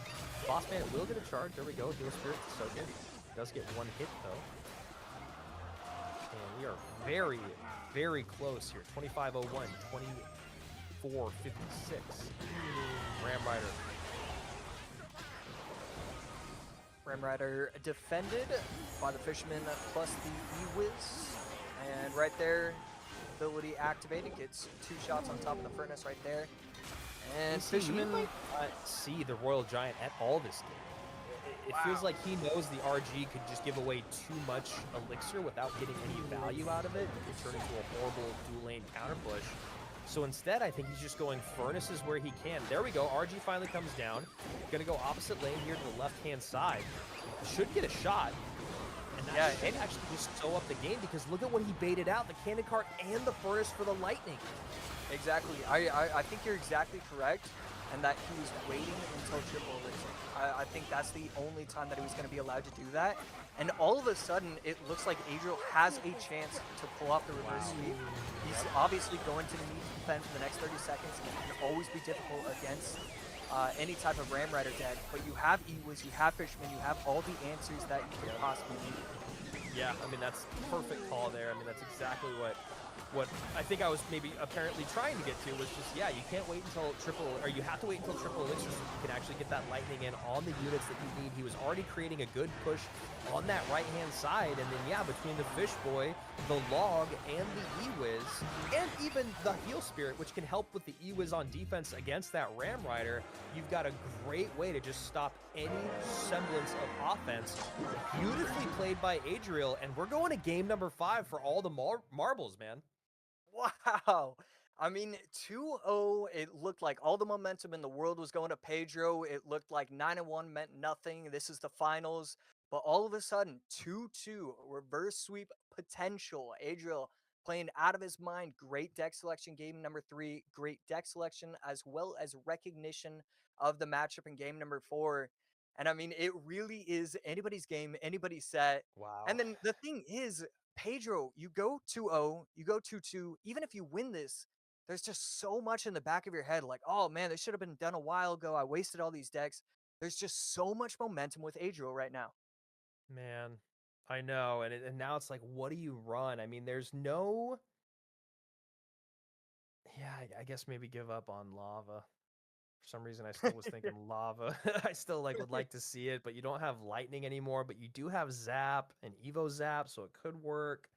[SPEAKER 2] Boss Man will get a charge. There we go. Heal Spirit to soak it. Does get one hit though. And we are very, very close here. 25:01, 24:56. Ram Rider.
[SPEAKER 1] Ram Rider defended by the Fisherman plus the E-Wiz. And right there, ability activated, gets 2 shots on top of the furnace right there. And Fisherman
[SPEAKER 2] might not see the Royal Giant at all this game. It feels like he knows the RG could just give away too much elixir without getting any value out of it. It could turn into a horrible dual lane counter push. So instead, I think he's just going furnaces where he can. There we go. RG finally comes down. Gonna go opposite lane here to the left-hand side. Should get a shot. And that should actually just sew up the game, because look at what he baited out. The cannon cart and the furnace for the lightning.
[SPEAKER 1] Exactly. I think you're exactly correct, and that he was waiting until triple elixir. I think that's the only time that he was going to be allowed to do that. And all of a sudden, it looks like Adriel has a chance to pull off the reverse sweep. He's obviously going to need to defend for the next 30 seconds. It can always be difficult against any type of Ram Rider deck, but you have E-Wiz, you have Fisherman, you have all the answers that you could possibly need.
[SPEAKER 2] Yeah, I mean, that's perfect call there. I mean, that's exactly what I think I was maybe apparently trying to get to, was just, yeah, you can't wait until you have to wait until triple elixir so you can actually get that lightning in on the units that you need. He was already creating a good push on that right-hand side, and then, yeah, between the Fish Boy, the Log, and the E-Wiz, and even the Heal Spirit, which can help with the E-Wiz on defense against that Ram Rider, you've got a great way to just stop any semblance of offense. Beautifully played by Adriel, and we're going to game number 5 for all the marbles, man.
[SPEAKER 1] Wow. I mean, 2-0, it looked like all the momentum in the world was going to Pedro. It looked like 9-1 meant nothing. This is the finals. But all of a sudden, 2-2, reverse sweep potential. Adriel playing out of his mind. Great deck selection, game number 3. Great deck selection, as well as recognition of the matchup in game number 4. And I mean, it really is anybody's game, anybody's set.
[SPEAKER 2] Wow.
[SPEAKER 1] And then the thing is, Pedro, you go 2-0, you go 2-2. Even if you win this, there's just so much in the back of your head like, oh man, this should have been done a while ago. I wasted all these decks. There's just so much momentum with Adriel right now.
[SPEAKER 2] Man, I know. And now it's like, what do you run? I mean, there's no... Yeah, I guess maybe give up on lava. For some reason, I still was thinking lava. I still would like to see it, but you don't have lightning anymore, but you do have zap and evo zap, so it could work.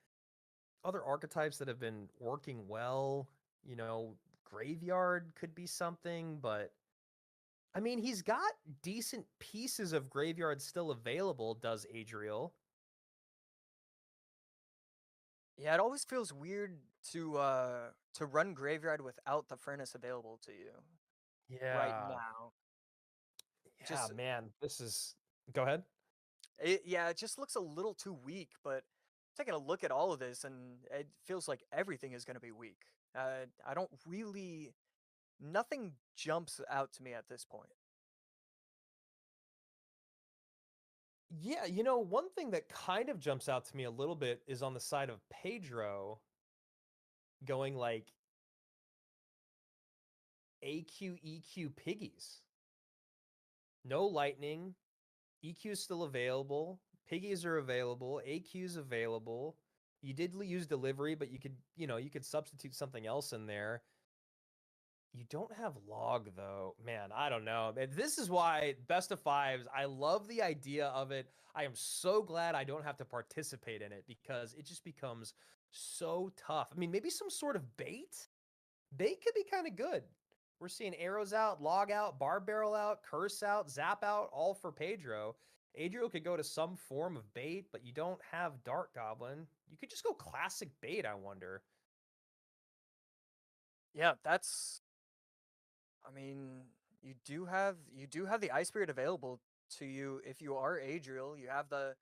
[SPEAKER 2] Other archetypes that have been working well, you know, graveyard could be something, but I mean, he's got decent pieces of graveyard still available, does Adriel.
[SPEAKER 1] Yeah, it always feels weird to run graveyard without the furnace available to you right
[SPEAKER 2] Yeah.
[SPEAKER 1] now.
[SPEAKER 2] Yeah,
[SPEAKER 1] Just
[SPEAKER 2] man, this is... Go ahead.
[SPEAKER 1] yeah, it just looks a little too weak, but taking a look at all of this, and it feels like everything is going to be weak. I don't really, nothing jumps out to me at this point.
[SPEAKER 2] Yeah, you know, one thing that kind of jumps out to me a little bit is on the side of Pedro going like AQ, EQ piggies. No lightning. EQ is still available. Piggies are available. AQ's available. You did use delivery, but you could, you could substitute something else in there. You don't have log, though. Man, I don't know. This is why best of fives, I love the idea of it. I am so glad I don't have to participate in it, because it just becomes so tough. I mean, maybe some sort of bait? Bait could be kind of good. We're seeing arrows out, log out, bar barrel out, curse out, zap out, all for Pedro. Adriel could go to some form of bait, but you don't have Dart Goblin. You could just go classic bait, I wonder.
[SPEAKER 1] Yeah, that's. I mean, you do have the Ice Spirit available to you if you are Adriel. You have the.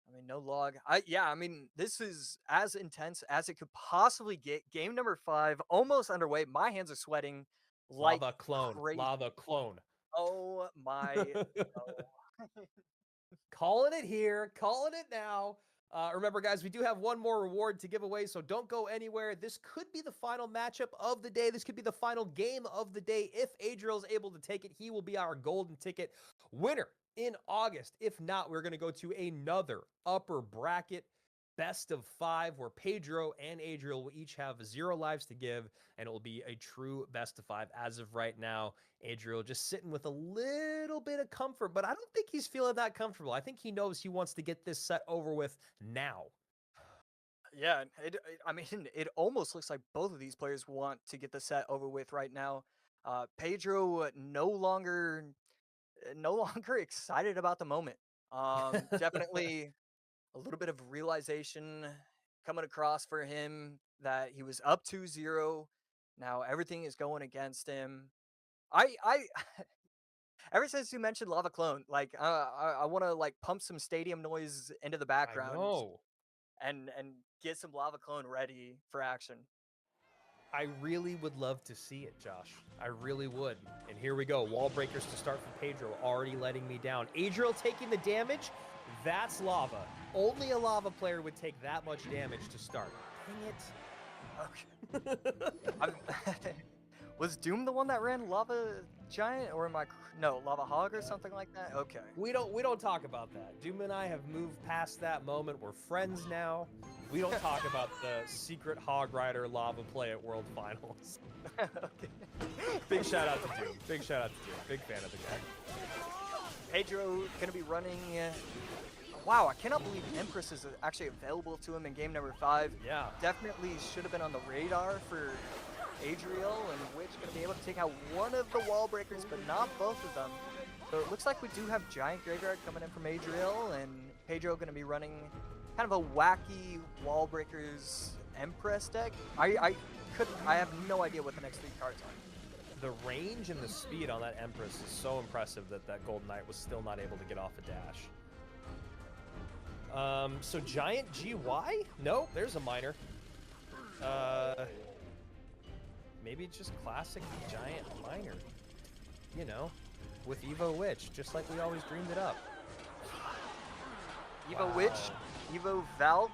[SPEAKER 1] I mean, no log. I mean, this is as intense as it could possibly get. Game number 5, almost underway. My hands are sweating like
[SPEAKER 2] Lava clone.
[SPEAKER 1] crazy.
[SPEAKER 2] Lava clone.
[SPEAKER 1] Oh my no.
[SPEAKER 2] Calling it here, calling it now. Remember, guys, we do have one more reward to give away, so don't go anywhere. This could be the final matchup of the day. This could be the final game of the day. If Adriel is able to take it, he will be our golden ticket winner in August. If not, we're going to go to another upper bracket best of 5 where Pedro and Adriel will each have 0 lives to give, and it will be a true best of 5 as of right now. Adriel just sitting with a little bit of comfort, but I don't think he's feeling that comfortable. I think he knows he wants to get this set over with now.
[SPEAKER 1] Yeah, I mean, it almost looks like both of these players want to get the set over with right now. Pedro no longer excited about the moment. Definitely a little bit of realization coming across for him that he was up 2-0. Now everything is going against him. I ever since you mentioned Lava Clone, like I want to like pump some stadium noise into the
[SPEAKER 2] I
[SPEAKER 1] background
[SPEAKER 2] know.
[SPEAKER 1] and get some Lava Clone ready for action.
[SPEAKER 2] I really would love to see it, Josh. I really would. And here we go. Wall breakers to start for Pedro, already letting me down. Adriel taking the damage. That's lava. Only a lava player would take that much damage to start. Dang it.
[SPEAKER 1] Okay. Was Doom the one that ran Lava Giant, or am I? No, Lava Hog or something like that. Okay.
[SPEAKER 2] We don't talk about that. Doom and I have moved past that moment. We're friends now. We don't talk about the secret Hog Rider lava play at World Finals.
[SPEAKER 1] Okay.
[SPEAKER 2] Big shout out to Doom. Big shout out to Doom. Big fan of the guy.
[SPEAKER 1] Pedro gonna be running. Wow, I cannot believe Empress is actually available to him in game number 5.
[SPEAKER 2] Yeah.
[SPEAKER 1] Definitely should have been on the radar for Adriel, and Witch going to be able to take out one of the wall breakers, but not both of them. So it looks like we do have Giant Graveyard coming in from Adriel, and Pedro going to be running kind of a wacky wall breakers Empress deck. I have no idea what the next 3 cards are.
[SPEAKER 2] The range and the speed on that Empress is so impressive that that Golden Knight was still not able to get off a dash. So Giant GY? No, there's a minor. Maybe it's just classic Giant minor. You know, with Evo Witch, just like we always dreamed it up.
[SPEAKER 1] Evo Witch, Evo Valk.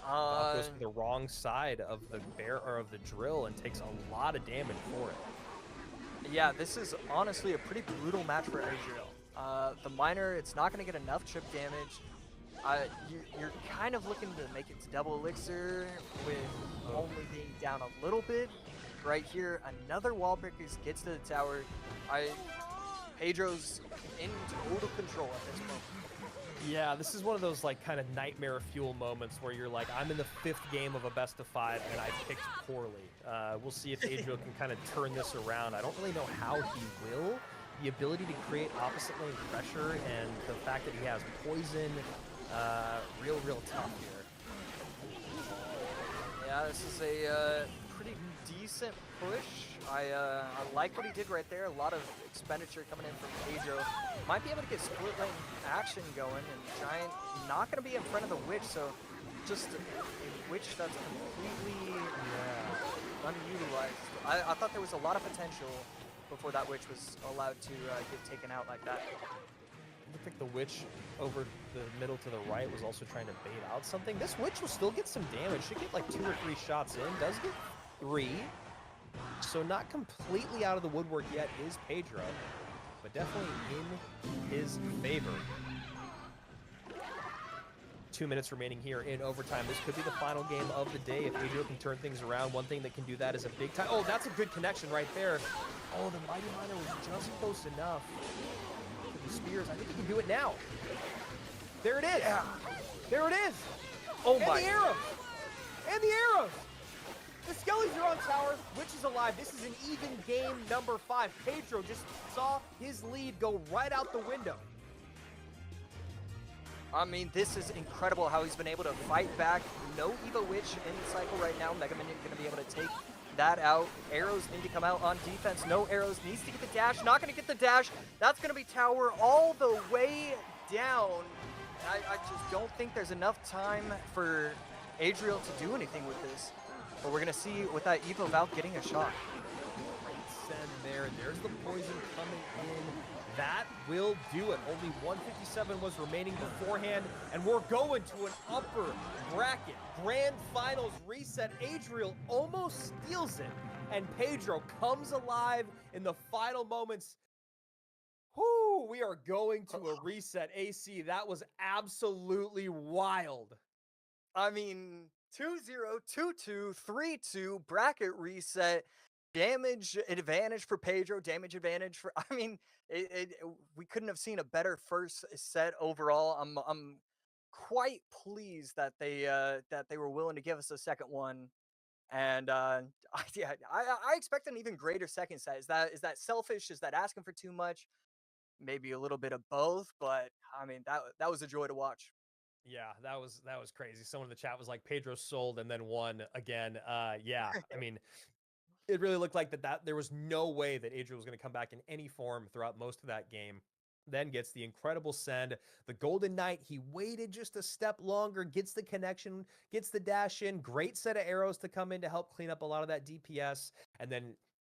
[SPEAKER 2] Goes to the wrong side of the bear or of the drill and takes a lot of damage for it.
[SPEAKER 1] Yeah, this is honestly a pretty brutal match for Adriel. The minor, it's not going to get enough chip damage. You're kind of looking to make it to double elixir with only being down a little bit. Right here, another wall breakers gets to the tower. Pedro's in total control at this moment.
[SPEAKER 2] Yeah, this is one of those like kind of nightmare fuel moments where you're like, I'm in the 5th game of a best of 5 and I picked poorly. We'll see if Adriel can kind of turn this around. I don't really know how he will. The ability to create opposite lane pressure and the fact that he has poison, real tough here.
[SPEAKER 1] Yeah, this is a pretty decent push. I like what he did right there. A lot of expenditure coming in from Pedro. Might be able to get split lane action going, and Giant not going to be in front of the Witch, so just a Witch that's completely unutilized. I thought there was a lot of potential before that Witch was allowed to get taken out like that.
[SPEAKER 2] Looked like the Witch over the middle to the right was also trying to bait out something. This Witch will still get some damage. Should get like 2 or 3 shots in. Does get 3. So not completely out of the woodwork yet is Pedro, but definitely in his favor. 2 minutes remaining here in overtime. This could be the final game of the day if Adriel can turn things around. One thing that can do that is a big time. Oh, that's a good connection right there. Oh, the Mighty Miner was just close enough to the spears. I think he can do it now. There it is.
[SPEAKER 1] Yeah.
[SPEAKER 2] There it is.
[SPEAKER 1] Oh
[SPEAKER 2] and
[SPEAKER 1] my.
[SPEAKER 2] the arrows. And the arrows. The Skellies are on tower. Witch is alive. This is an even game number 5. Pedro just saw his lead go right out the window.
[SPEAKER 1] I mean, this is incredible how he's been able to fight back. No Evo Witch in the cycle right now. Mega Minion going to be able to take that out. Arrows need to come out on defense. No arrows. Needs to get the dash. Not going to get the dash. That's going to be tower all the way down. I just don't think there's enough time for Adriel to do anything with this. But we're going to see with that Evo Valk getting a shot.
[SPEAKER 2] Great send there. There's the poison coming in. That will do it. Only 157 was remaining beforehand, and we're going to an upper bracket grand finals reset. Adriel almost steals it, and Pedro comes alive in the final moments. Whoo, we are going to a reset. AC, that was absolutely wild.
[SPEAKER 1] I mean, 2-0, 2-2, 3-2, bracket reset, damage advantage for Pedro, damage advantage for. I mean, we couldn't have seen a better first set overall. I'm quite pleased that they were willing to give us a second one. And yeah, I expect an even greater second set. Is that selfish? Is that asking for too much? Maybe a little bit of both, but I mean that was a joy to watch.
[SPEAKER 2] Yeah, that was crazy. Someone in the chat was like, Pedro sold and then won again. Yeah, I mean, it really looked like that there was no way that Adriel was going to come back in any form throughout most of that game. Then gets the incredible send. The Golden Knight, he waited just a step longer, gets the connection, gets the dash in. Great set of arrows to come in to help clean up a lot of that DPS. And then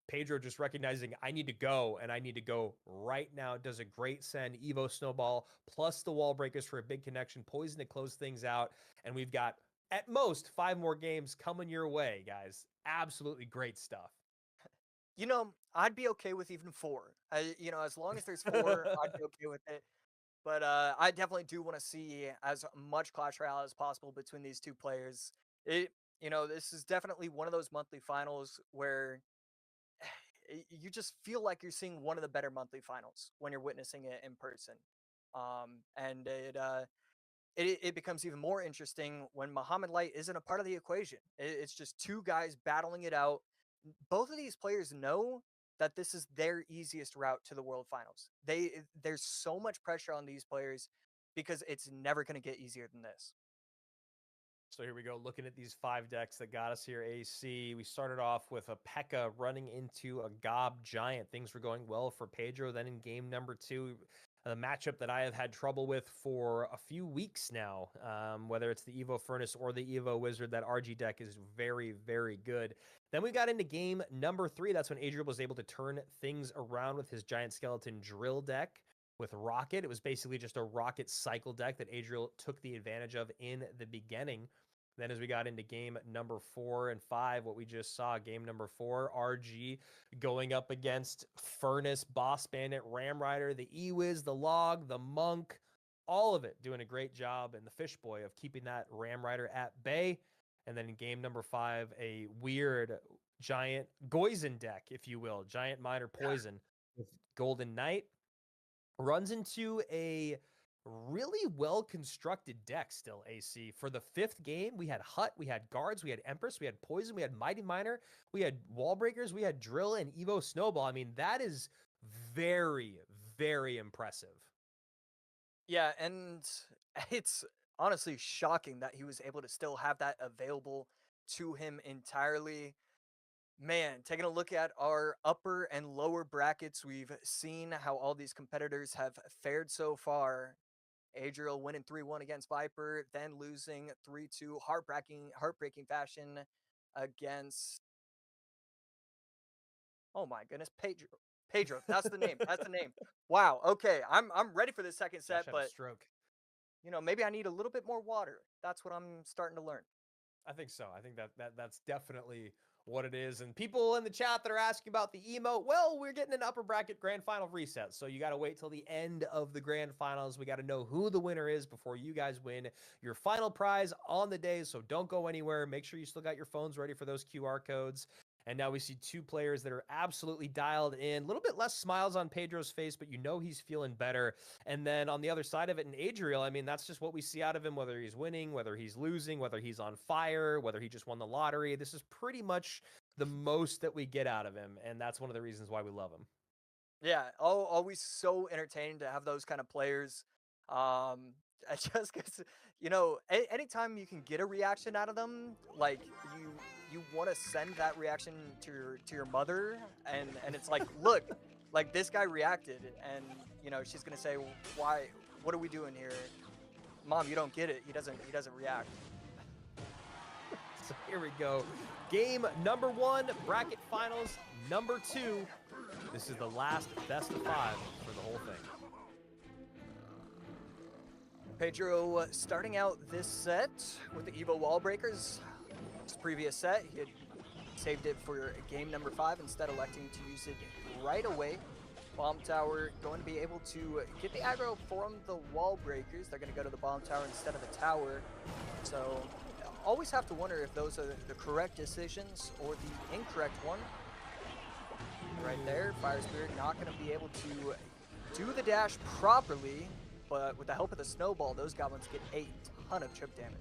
[SPEAKER 2] Pedro just recognizing, I need to go, and I need to go right now. Does a great send. Evo Snowball, plus the wall breakers for a big connection. Poison to close things out. And we've got, at most, 5 more games coming your way, guys. Absolutely great stuff.
[SPEAKER 1] I'd be okay with even four. As long as there's four, I'd be okay with it. But I definitely do want to see as much Clash Royale as possible between these two players. This is definitely one of those monthly finals where you just feel like you're seeing one of the better monthly finals when you're witnessing it in person. And it becomes even more interesting when Muhammad Light isn't a part of the equation. It's just two guys battling it out. Both of these players know that this is their easiest route to the World Finals. There's so much pressure on these players because it's never going to get easier than this.
[SPEAKER 2] So here we go, looking at these 5 decks that got us here, AC. We started off with a P.E.K.K.A running into a Gob Giant. Things were going well for Pedro. Then in game number 2, a matchup that I have had trouble with for a few weeks now, whether it's the Evo Furnace or the Evo Wizard, that RG deck is very, very good. Then we got into game number 3. That's when Adriel was able to turn things around with his Giant Skeleton Drill deck. With Rocket, it was basically just a Rocket cycle deck that Adriel took the advantage of in the beginning. Then as we got into game number 4 and 5, what we just saw, game number 4, RG going up against Furnace, Boss Bandit, Ram Rider, the Ewiz, the Log, the Monk, all of it doing a great job, and the Fish Boy of keeping that Ram Rider at bay. And then in game number 5, a weird giant Goizen deck, if you will, giant miner poison with Golden Knight. Runs into a really well constructed deck still, AC. For the 5th game, we had Hut, we had Guards, we had Empress, we had Poison, we had Mighty Miner, we had Wall Breakers, we had Drill, and Evo Snowball. I mean, that is very, very impressive.
[SPEAKER 1] Yeah, and it's honestly shocking that he was able to still have that available to him entirely. Man, taking a look at our upper and lower brackets, we've seen how all these competitors have fared so far. Adriel winning 3-1 against Viper, then losing 3-2 heartbreaking fashion against, oh my goodness, Pedro. Pedro, that's the name. That's the name. Wow. Okay, I'm ready for the second
[SPEAKER 2] Josh
[SPEAKER 1] set,
[SPEAKER 2] had a
[SPEAKER 1] but
[SPEAKER 2] stroke.
[SPEAKER 1] maybe I need a little bit more water. That's what I'm starting to learn.
[SPEAKER 2] I think so. I think that's definitely what it is. And people in the chat that are asking about the emote, well, we're getting an upper bracket grand final reset. So you got to wait till the end of the grand finals. We got to know who the winner is before you guys win your final prize on the day. So don't go anywhere. Make sure you still got your phones ready for those QR codes. And now we see 2 players that are absolutely dialed in. A little bit less smiles on Pedro's face, but you know he's feeling better. And then on the other side of it, in Adriel, I mean, that's just what we see out of him, whether he's winning, whether he's losing, whether he's on fire, whether he just won the lottery. This is pretty much the most that we get out of him, and that's one of the reasons why we love him.
[SPEAKER 1] Yeah, always so entertaining to have those kind of players. I just because anytime you can get a reaction out of them, like you want to send that reaction to your mother, and it's like, look, like this guy reacted, and she's gonna say, why? What are we doing here, Mom? You don't get it. He doesn't react.
[SPEAKER 2] So here we go. Game number 1, bracket finals number 2. This is the last best of 5 for the whole thing.
[SPEAKER 1] Pedro starting out this set with the Evo Wall Breakers. His previous set, he had saved it for game number 5, instead electing to use it right away. Bomb Tower going to be able to get the aggro from the Wall Breakers. They're going to go to the Bomb Tower instead of the tower. So always have to wonder if those are the correct decisions or the incorrect one. Right there, Fire Spirit not going to be able to do the dash properly, but with the help of the snowball, those goblins get a ton of chip damage.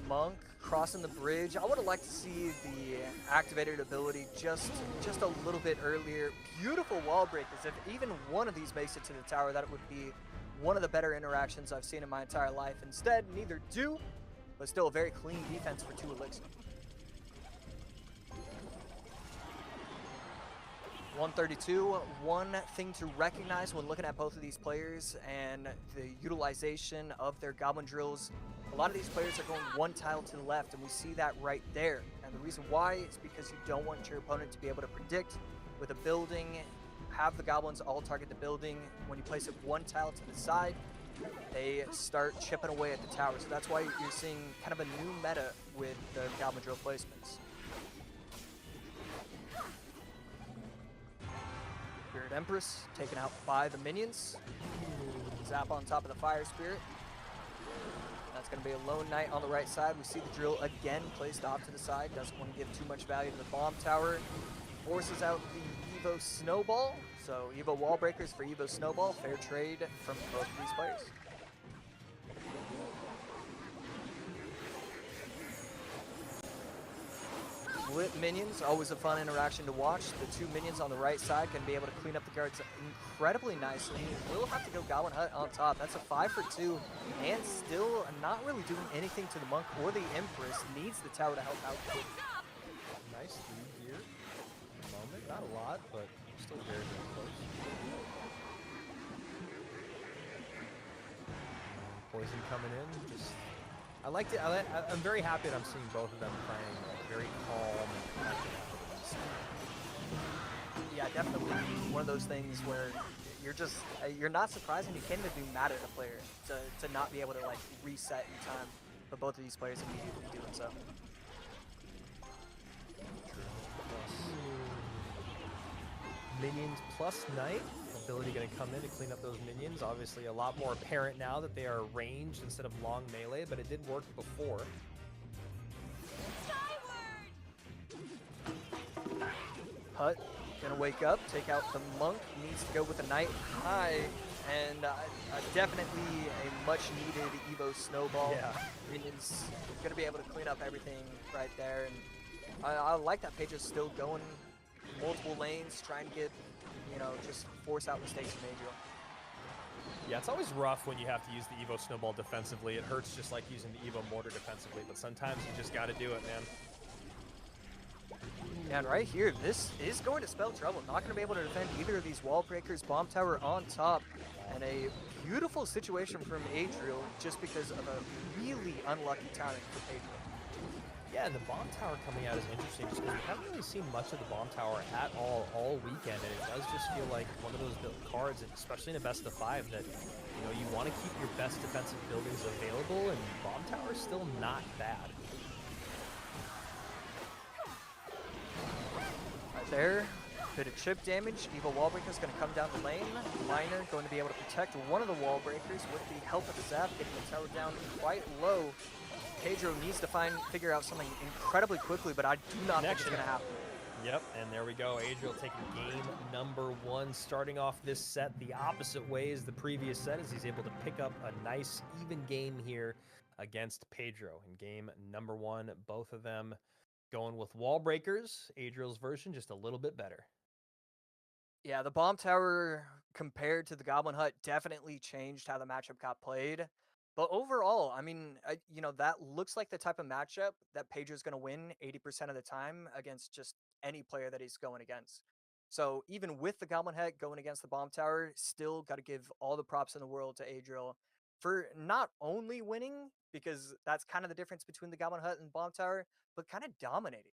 [SPEAKER 1] Monk crossing the bridge. I would have liked to see the activated ability just a little bit earlier. Beautiful wall breakers. If even one of these makes it to the tower, that would be one of the better interactions I've seen in my entire life. Instead, neither do, but still a very clean defense for 2 elixir. 132, one thing to recognize when looking at both of these players and the utilization of their goblin drills, a lot of these players are going 1 tile to the left, and we see that right there. And the reason why is because you don't want your opponent to be able to predict with a building, have the goblins all target the building. When you place it 1 tile to the side, they start chipping away at the tower. So that's why you're seeing kind of a new meta with the goblin drill placements. Spirit Empress taken out by the minions. Zap on top of the Fire Spirit. That's going to be a Lone Knight on the right side. We see the drill again placed off to the side. Doesn't want to give too much value to the bomb tower. Forces out the Evo Snowball. So Evo Wall Breakers for Evo Snowball. Fair trade from both of these players. Split minions, always a fun interaction to watch. The 2 minions on the right side can be able to clean up the guards incredibly nicely. We'll have to go Goblin Hut on top. That's a 5 for 2, and still not really doing anything to the Monk or the Empress. Needs the tower to help out.
[SPEAKER 2] Nice lead here. At the moment, not a lot, but still very, very close. Poison coming in, just... I liked it. I'm very happy that I'm seeing both of them playing like very calm and collected.
[SPEAKER 1] Yeah, definitely one of those things where you're not surprised and you can't even be mad at a player to not be able to like reset in time. But both of these players immediately doing so.
[SPEAKER 2] Minions plus Knight. Ability going to come in to clean up those minions. Obviously a lot more apparent now that they are ranged instead of long melee, but it did work before.
[SPEAKER 1] Hut gonna wake up, take out the Monk, needs to go with the Knight high, and definitely a much needed Evo Snowball.
[SPEAKER 2] Yeah.
[SPEAKER 1] Minions gonna be able to clean up everything right there, and I like that Pedro's still going multiple lanes, trying to get, you know, just force out mistakes from Adriel.
[SPEAKER 2] Yeah, it's always rough when you have to use the Evo Snowball defensively. It hurts just like using the Evo Mortar defensively, but sometimes you just got to do it, man.
[SPEAKER 1] And right here, this is going to spell trouble. Not going to be able to defend either of these wall breakers. Bomb tower on top, and a beautiful situation from Adriel just because of a really unlucky timing for Pedro.
[SPEAKER 2] Yeah, and the bomb tower coming out is interesting just because we haven't really seen much of the bomb tower at all weekend, and it does just feel like one of those cards, especially in a best of 5, that you want to keep your best defensive buildings available, and bomb tower is still not bad.
[SPEAKER 1] Right there, bit of chip damage. Evo Wallbreaker is going to come down the lane. Miner going to be able to protect one of the wall breakers with the help of the Zap, getting the tower down quite low. Pedro needs to figure out something incredibly quickly, but I do not think it's going to happen.
[SPEAKER 2] Yep, and there we go. Adriel taking game number 1, starting off this set the opposite way as the previous set, as he's able to pick up a nice even game here against Pedro in game number 1. Both of them going with wall breakers. Adriel's version just a little bit better.
[SPEAKER 1] Yeah, the bomb tower compared to the Goblin Hut definitely changed how the matchup got played. But overall, I mean, that looks like the type of matchup that Pedro's going to win 80% of the time against just any player that he's going against. So even with the Goblin Head going against the Bomb Tower, still got to give all the props in the world to Adriel for not only winning, because that's kind of the difference between the Goblin Hut and Bomb Tower, but kind of dominating.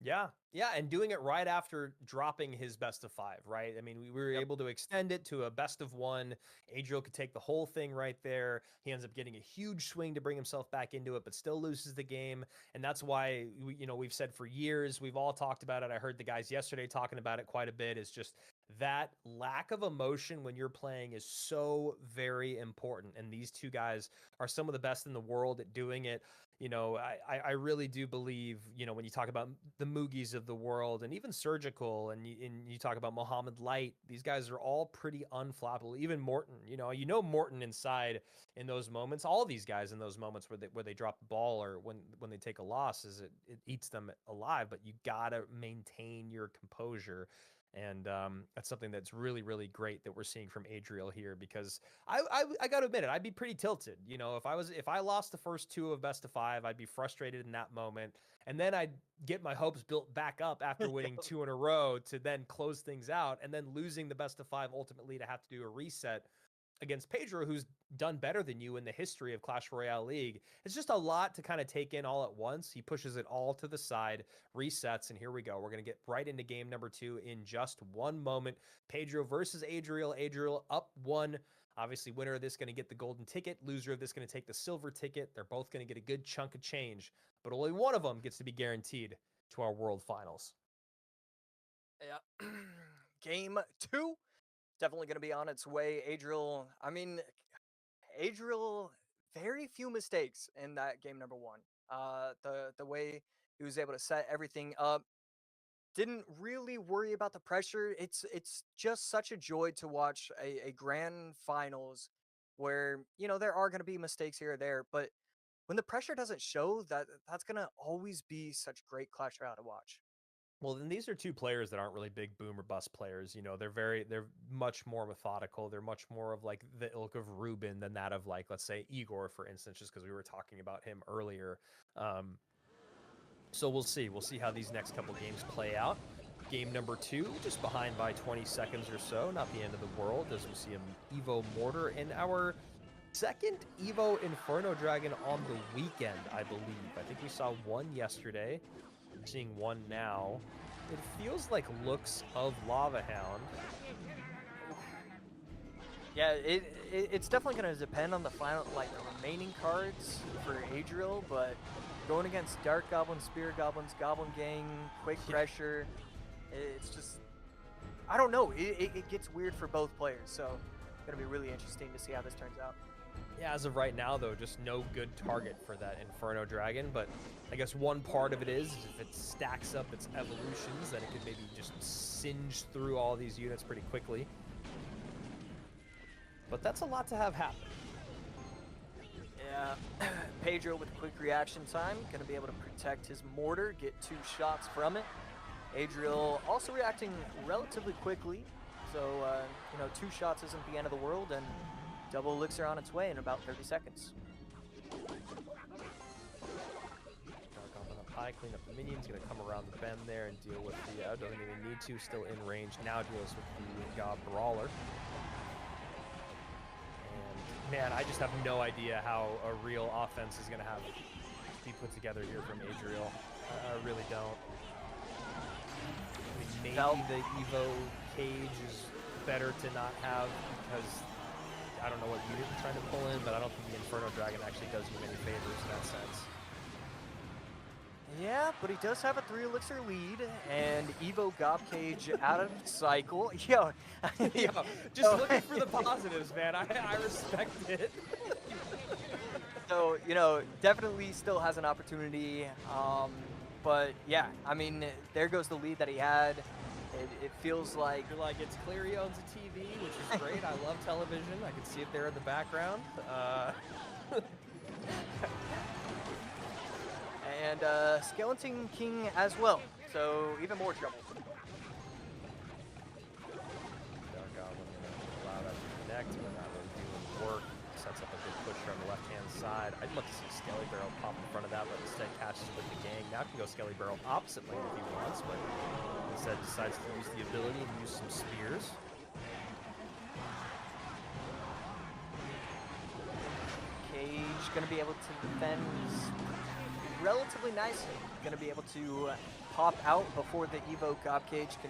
[SPEAKER 2] Yeah, and doing it right after dropping his best of 5, right? I mean, we were able to extend it to a best of 1. Adriel could take the whole thing right there. He ends up getting a huge swing to bring himself back into it, but still loses the game. And that's why, we've said for years, we've all talked about it. I heard the guys yesterday talking about it quite a bit. Is just that lack of emotion when you're playing is so very important. And these two guys are some of the best in the world at doing it. You know, I really do believe, you know, when you talk about the Moogies of the world and even Surgical and you talk about Mohammed Light, these guys are all pretty unflappable. Even Morton, you know Morton inside in those moments, all these guys in those moments where they drop the ball or when they take a loss, is it eats them alive. But you gotta maintain your composure. And that's something that's really, really great that we're seeing from Adriel here, because I got to admit it, I'd be pretty tilted. You know, if I lost the first two of best of five, I'd be frustrated in that moment, and then I'd get my hopes built back up after winning two in a row to then close things out, and then losing the best of five ultimately to have to do a reset against Pedro, who's done better than you in the history of Clash Royale League. It's just a lot to kind of take in all at once. He pushes it all to the side, resets, and here we go. We're going to get right into game number 2 in just one moment. Pedro versus Adriel. Adriel up 1. Obviously, winner of this going to get the golden ticket. Loser of this going to take the silver ticket. They're both going to get a good chunk of change, but only one of them gets to be guaranteed to our world finals.
[SPEAKER 1] Yeah. Game 2. Definitely going to be on its way. Adriel, very few mistakes in that game number 1. The way he was able to set everything up, didn't really worry about the pressure. It's just such a joy to watch a grand finals where, there are going to be mistakes here or there, but when the pressure doesn't show, that's going to always be such great Clash Royale to watch.
[SPEAKER 2] Well, then these are two players that aren't really big boom or bust players. You know, they're much more methodical. They're much more of like the ilk of Ruben than that of, like, let's say Igor, for instance, just because we were talking about him earlier. So we'll see. We'll see how these next couple games play out. Game number 2, just behind by 20 seconds or so. Not the end of the world, as we see an Evo Mortar in our second Evo Inferno Dragon on the weekend, I believe. I think we saw one yesterday. I'm seeing one now. It feels like looks of Lava Hound.
[SPEAKER 1] Yeah, it's definitely going to depend on the final, like the remaining cards for Adriel, but going against Dark Goblin, Spirit Goblins, Goblin Gang, Quick Pressure, it's just, I don't know. It gets weird for both players, so it's going to be really interesting to see how this turns out.
[SPEAKER 2] Yeah, as of right now, though, just no good target for that Inferno Dragon. But I guess one part of it is if it stacks up its evolutions, then it could maybe just singe through all these units pretty quickly. But that's a lot to have happen.
[SPEAKER 1] Yeah, Pedro with quick reaction time, going to be able to protect his mortar, get 2 shots from it. Adriel also reacting relatively quickly, so 2 shots isn't the end of the world, and double elixir on its way in about 30 seconds.
[SPEAKER 2] Dark Goblin up high, clean up the minions, gonna come around the bend there and deal with the, doesn't even need to, still in range, now deals with the Gob Brawler. And man, I just have no idea how a real offense is gonna have to be put together here from Adriel. I really don't. I mean, maybe the Evo cage is better to not have because I don't know what unit you're trying to pull in, but I don't think the Inferno Dragon actually does you any favors in that sense.
[SPEAKER 1] Yeah, but he does have a 3 elixir lead, and Evo Gob Cage out of cycle. Yo,
[SPEAKER 2] just looking for the positives, man. I respect it.
[SPEAKER 1] So, definitely still has an opportunity. But yeah, I mean, there goes the lead that he had. It feels like...
[SPEAKER 2] You're like, it's clear he owns a TV, which is great. I love television. I can see it there in the background.
[SPEAKER 1] And Skeleton King as well, so even more trouble.
[SPEAKER 2] Dark Goblin allow that to connect, but not really doing work. Sets up a good pusher on the left-hand side. I'd love to see Skelly Barrel pop in front of that, but instead catches with the gang. Now can go Skelly Barrel opposite lane if he wants, but instead decides to use the ability and use some spears.
[SPEAKER 1] Cage going to be able to defend relatively nicely. Going to be able to pop out before the Evo Gob Cage can,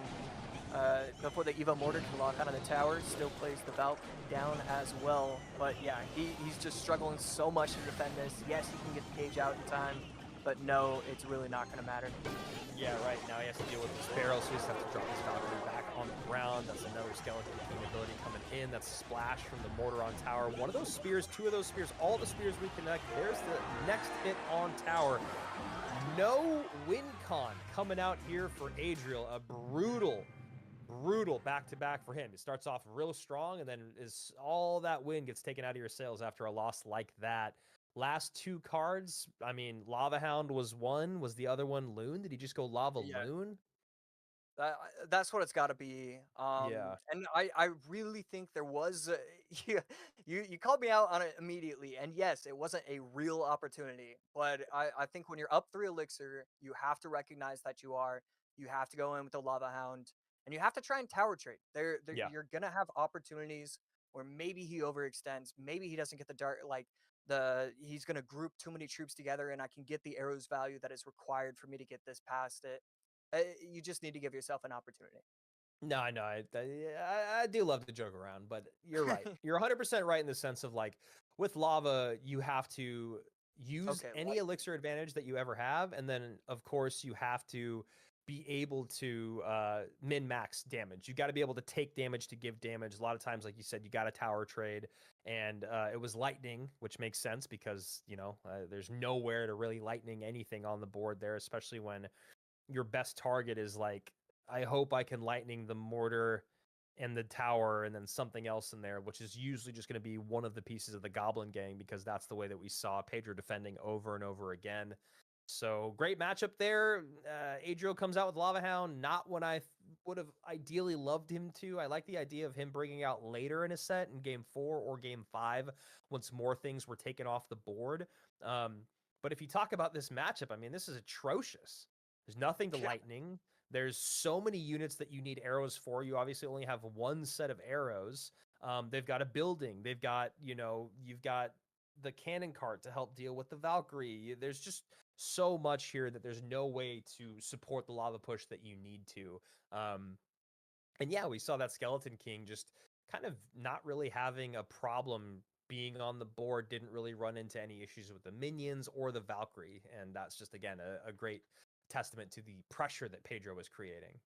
[SPEAKER 1] before the Evo Mortar can lock onto the tower. Still plays the Valk down as well. But yeah, he's just struggling so much to defend this. Yes, he can get the cage out in time, but no, it's really not going to matter.
[SPEAKER 2] Yeah, right. Now he has to deal with the Sparrow, so he just has to drop his Valkyrie back on the ground. That's another Skeleton King ability coming in. That's a splash from the Mortar on tower. One of those spears, two of those spears, all the spears reconnect. There's the next hit on tower. No win con coming out here for Adriel. A brutal back-to-back for him. It starts off real strong, and then is all that win gets taken out of your sails after a loss like that. Last two cards, I mean, Lava Hound was one. Was the other one Loon? Did he just go Lava
[SPEAKER 1] Yeah.
[SPEAKER 2] Loon?
[SPEAKER 1] That's what it's got to be.
[SPEAKER 2] Yeah.
[SPEAKER 1] And I really think there was you called me out on it immediately, and yes, it wasn't a real opportunity, but I think when you're up 3 elixir, you have to recognize that you have to go in with the Lava Hound, and you have to try and tower trade.
[SPEAKER 2] Yeah.
[SPEAKER 1] You're gonna have opportunities where maybe he overextends, maybe he doesn't get the dart he's gonna group too many troops together, and I can get the arrows value that is required for me to get this past it. You just need to give yourself an opportunity.
[SPEAKER 2] No, I know. I do love to joke around, but you're right. You're 100% right in the sense of like with lava, you have to use
[SPEAKER 1] Okay,
[SPEAKER 2] any
[SPEAKER 1] lightning.
[SPEAKER 2] elixir advantage that you ever have, and then of course you have to be able to min max damage. You got to be able to take damage to give damage. A lot of times, like you said, you got a tower trade, and it was lightning, which makes sense because there's nowhere to really lightning anything on the board there, especially when your best target is like, I hope I can lightning the mortar and the tower and then something else in there, which is usually just going to be one of the pieces of the Goblin Gang because that's the way that we saw Pedro defending over and over again. So great matchup there. Adriel comes out with Lava Hound, not when I would have ideally loved him to. I like the idea of him bringing out later in a set in game 4 or game 5 once more things were taken off the board. But if you talk about this matchup, I mean, this is atrocious. There's nothing to
[SPEAKER 1] Yeah.
[SPEAKER 2] lightning. There's so many units that you need arrows for. You obviously only have one set of arrows. They've got a building. They've got, you've got the cannon cart to help deal with the Valkyrie. There's just so much here that there's no way to support the lava push that you need to. And yeah, we saw that Skeleton King just kind of not really having a problem being on the board, didn't really run into any issues with the minions or the Valkyrie. And that's just, again, a great testament to the pressure that Pedro was creating.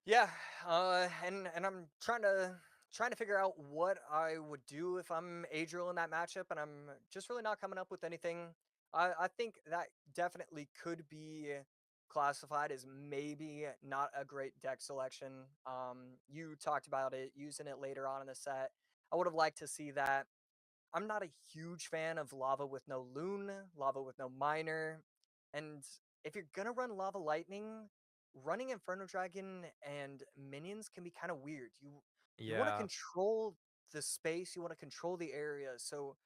[SPEAKER 1] Yeah, and I'm trying to figure out what I would do if I'm Adriel in that matchup, and I'm just really not coming up with anything. I think that definitely could be classified as maybe not a great deck selection. You talked about it using it later on in the set. I would have liked to see that. I'm not a huge fan of lava with no loon, lava with no miner, and if you're gonna run lava lightning, running Inferno Dragon and minions can be kind of weird. You want to
[SPEAKER 2] Yeah.
[SPEAKER 1] control the space, you want to control the area. So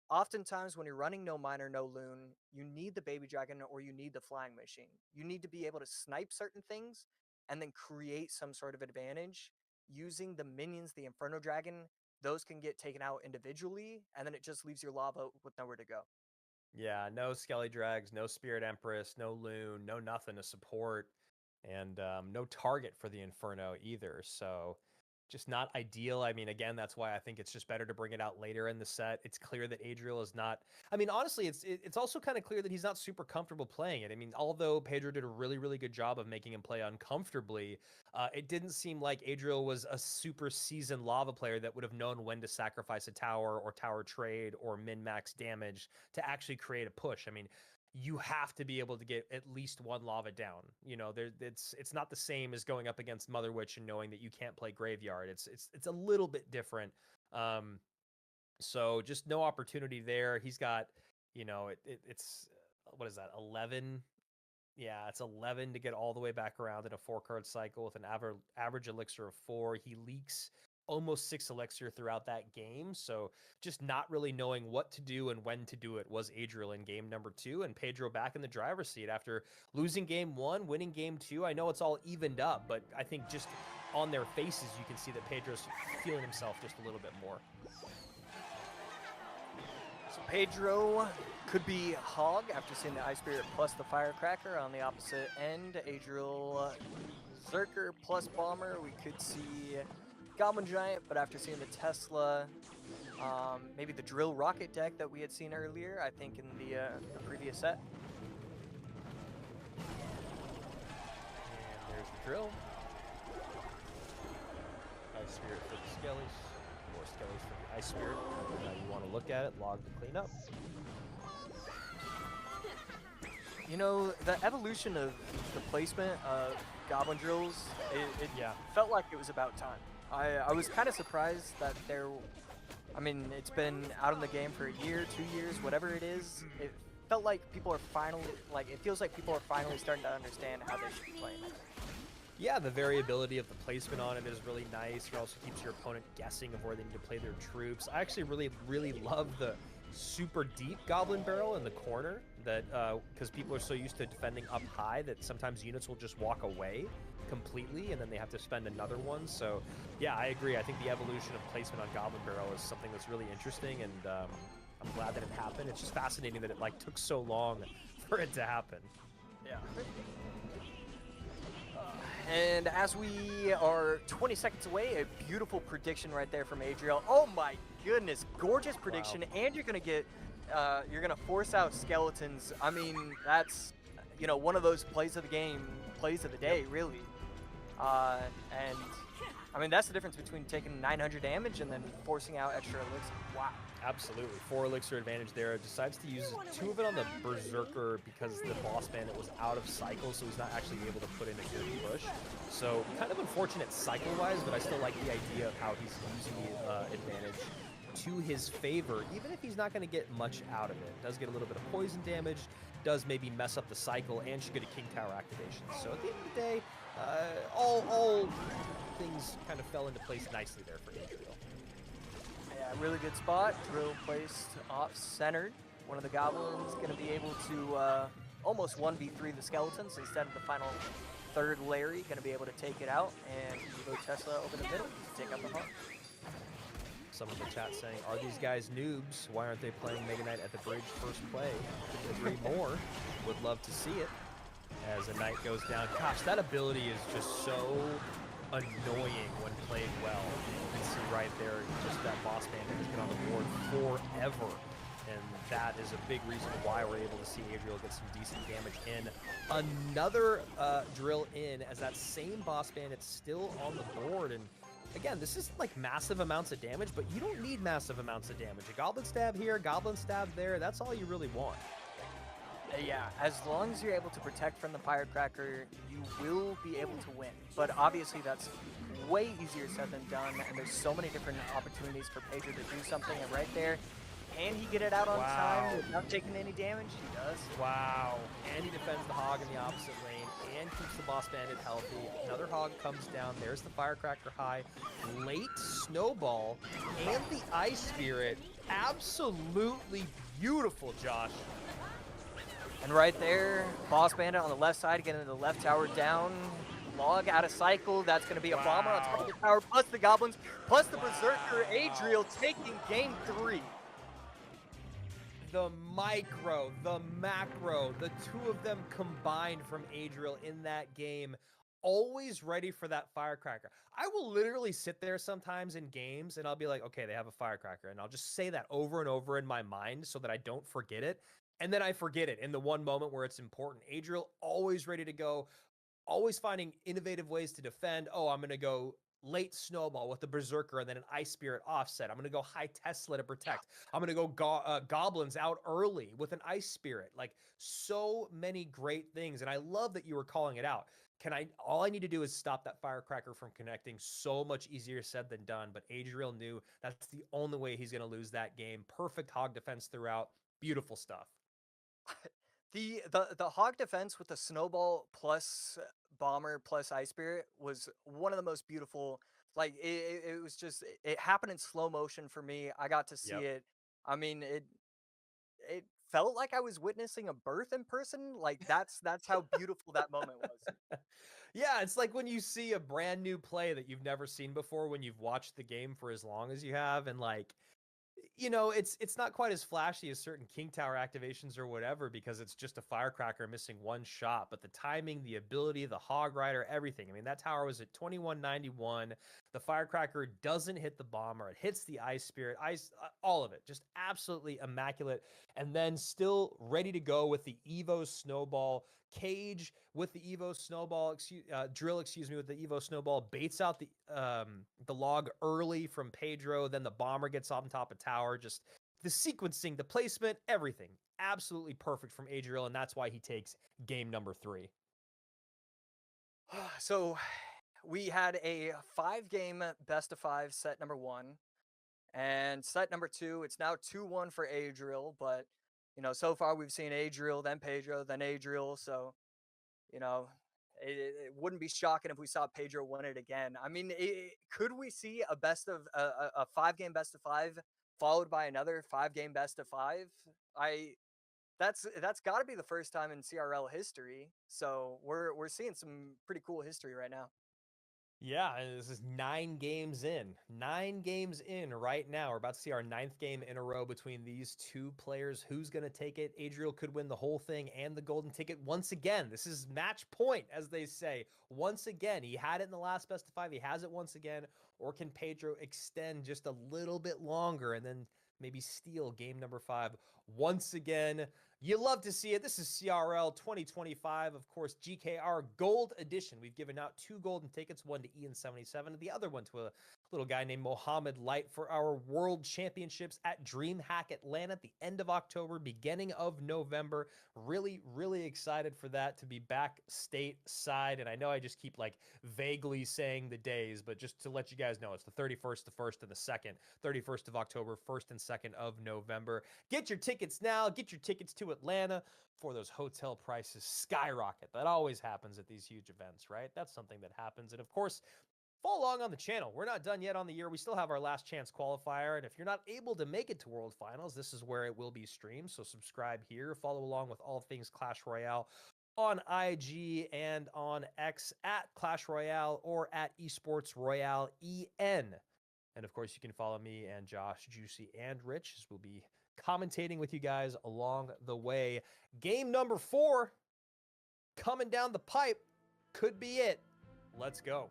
[SPEAKER 1] oftentimes when you're running no miner, no loon, you need the baby dragon or you need the flying machine. You need to be able to snipe certain things and then create some sort of advantage using the minions, the Inferno Dragon. Those can get taken out individually, and then it just leaves your lava with nowhere to go.
[SPEAKER 2] Yeah, no Skelly Drags, no Spirit Empress, no Loon, no nothing to support, and no target for the Inferno either. So just not ideal. I mean, again, that's why I think it's just better to bring it out later in the set. It's clear that Adriel is not. I mean, honestly, it's also kind of clear that he's not super comfortable playing it. I mean, although Pedro did a really good job of making him play uncomfortably, it didn't seem like Adriel was a super seasoned lava player that would have known when to sacrifice a tower or tower trade or min max damage to actually create a push. I mean, you have to be able to get at least one lava down. It's not the same as going up against Mother Witch and knowing that you can't play Graveyard. It's a little bit different. So just no opportunity there. He's got, it's what is that, 11? Yeah, it's 11 to get all the way back around in a 4-card cycle with an average elixir of 4. He leaks almost 6 elixir throughout that game. So just not really knowing what to do and when to do it was Adriel in game number 2, and Pedro back in the driver's seat after losing game 1, winning game 2. I know it's all evened up, but I think just on their faces, you can see that Pedro's feeling himself just a little bit more.
[SPEAKER 1] So Pedro could be Hog after seeing the Ice Spirit plus the Firecracker. On the opposite end, Adriel Zerker plus Bomber. We could see Goblin Giant, but after seeing the Tesla, maybe the Drill Rocket deck that we had seen earlier, I think in the previous set.
[SPEAKER 2] There's the drill. Ice Spirit for the Skellies. More Skellies for the Ice Spirit. Now you want to look at it, log to clean up.
[SPEAKER 1] You know, the evolution of the placement of Goblin Drills, it
[SPEAKER 2] Yeah.
[SPEAKER 1] felt like it was about time. I was kind of surprised that I mean, it's been out in the game for a year, 2 years, whatever it is. It felt like people are finally, it feels like people are finally starting to understand how they should be playing it.
[SPEAKER 2] Yeah, the variability of the placement on it is really nice. It also keeps your opponent guessing of where they need to play their troops. I actually really love the super deep Goblin Barrel in the corner, that because people are so used to defending up high that sometimes units will just walk away completely and then they have to spend another one. So yeah, I agree. I think the evolution of placement on Goblin Barrel is something that's really interesting, and I'm glad that it happened. It's just fascinating that it took so long for it to happen.
[SPEAKER 1] Yeah. And as we are 20 seconds away, a beautiful prediction right there from Adriel. Oh my goodness, gorgeous prediction. Wow. And you're gonna get, you're gonna force out skeletons. I mean, that's, you know, one of those plays of the game, plays of the day, really. And I mean, that's the difference between taking 900 damage and then forcing out extra elixir. Wow.
[SPEAKER 2] Absolutely. 4 elixir advantage there. Decides to use 2 of it on the Berserker because the boss bandit was out of cycle, so he's not actually able to put in a good push. So kind of unfortunate cycle-wise, but I still like the idea of how he's using the advantage to his favor, even if he's not going to get much out of it. Does get a little bit of poison damage, does maybe mess up the cycle, and should get a King Tower activation. So at the end of the day, all things kind of fell into place nicely there for Adriel.
[SPEAKER 1] Yeah, really good spot. Drill placed off-centered. One of the goblins going to be able to almost 1v3 the skeletons instead of the final third Larry. Going to be able to take it out, and Evo Tesla over the middle to take out the heart.
[SPEAKER 2] Some of the chat saying, are these guys noobs? Why aren't they playing Mega Knight at the bridge first play? Couldn't agree more. Would love to see it as a knight goes down. Gosh, that ability is just so annoying when played well. You can see right there, just that boss bandit has been on the board forever. And that is a big reason why we're able to see Adriel get some decent damage in. Another drill in as that same boss bandit's still on the board. And again, this is like massive amounts of damage, but you don't need massive amounts of damage. A goblin stab here, goblin stab there, that's all you really want.
[SPEAKER 1] Yeah, as long as you're able to protect from the firecracker, you will be able to win. But obviously that's way easier said than done, and there's so many different opportunities for Pedro to do something, and right there, can he get it out on time without taking any damage? He does.
[SPEAKER 2] Wow. And he defends the hog in the opposite lane and keeps the boss bandit healthy. Another hog comes down. There's the firecracker high. Late snowball and the ice spirit. Absolutely beautiful, Josh.
[SPEAKER 1] And right there, boss bandit on the left side, getting the left tower down. Log out of cycle. That's going to be a bomber on top of the tower, plus the goblins, plus the berserker. Adriel taking game 3.
[SPEAKER 2] The micro, the macro, the two of them combined from Adriel in that game, always ready for that firecracker. I will literally sit there sometimes in games and I'll be like, okay, they have a firecracker. And I'll just say that over and over in my mind so that I don't forget it. And then I forget it in the one moment where it's important. Adriel always ready to go, always finding innovative ways to defend. Oh, I'm going to go late snowball with the berserker and then an ice spirit offset. I'm going to go high Tesla to protect. I'm going to go goblins out early with an ice spirit. Like, so many great things. And I love that you were calling it out. All I need to do is stop that firecracker from connecting. So much easier said than done. But Adriel knew that's the only way he's going to lose that game. Perfect hog defense throughout. Beautiful stuff.
[SPEAKER 1] The hog defense with the snowball plus bomber plus ice spirit was one of the most beautiful. Like, it was just, it happened in slow motion for me. I got to see it. I mean, it felt like I was witnessing a birth in person. Like, that's how beautiful that moment was.
[SPEAKER 2] Yeah, it's like when you see a brand new play that you've never seen before when you've watched the game for as long as you have, and like, you know, it's not quite as flashy as certain King Tower activations or whatever because it's just a firecracker missing one shot, but the timing, the ability, the hog rider, everything. I mean, that tower was at 2191. The firecracker doesn't hit the bomber. It hits the ice spirit, all of it. Just absolutely immaculate. And then still ready to go with the Evo snowball. Cage with the Evo snowball, Drill, with the Evo snowball, baits out the log early from Pedro. Then the bomber gets on top of tower. Just the sequencing, the placement, everything. Absolutely perfect from Adriel, and that's why he takes game number 3.
[SPEAKER 1] So we had a 5-game best of 5 set number 1, and set number 2. It's now 2-1 for Adriel, but so far we've seen Adriel, then Pedro, then Adriel. So you know, it wouldn't be shocking if we saw Pedro win it again. I mean, could we see a 5-game best of 5 followed by another 5-game best of 5? That's got to be the first time in CRL history. So we're seeing some pretty cool history right now.
[SPEAKER 2] Yeah, and this is 9 games in. 9 games in right now. We're about to see our 9th game in a row between these two players. Who's going to take it? Adriel could win the whole thing and the golden ticket once again. This is match point, as they say. Once again, he had it in the last best of 5. He has it once again. Or can Pedro extend just a little bit longer and then maybe steal game number 5 once again? You love to see it. This is CRL 2025, of course, GKR Gold Edition. We've given out 2 golden tickets, one to Ian77 and the other one to a little guy named Mohammed Light for our World Championships at DreamHack Atlanta at the end of October, beginning of November. Really, really excited for that to be back stateside. And I know I just keep like vaguely saying the days, but just to let you guys know, it's the 31st, the 1st, and the 2nd. 31st of October, 1st and 2nd of November. Get your tickets now. Get your tickets to Atlanta before those hotel prices skyrocket. That always happens at these huge events, right? That's something that happens. And of course, follow along on the channel. We're not done yet on the year. We still have our last chance qualifier. And if you're not able to make it to World Finals, this is where it will be streamed. So subscribe here. Follow along with all things Clash Royale on IG and on X at Clash Royale or at Esports Royale EN. And of course, you can follow me and Josh, Juicy, and Rich as we'll be commentating with you guys along the way. Game number 4 coming down the pipe. Could be it. Let's go.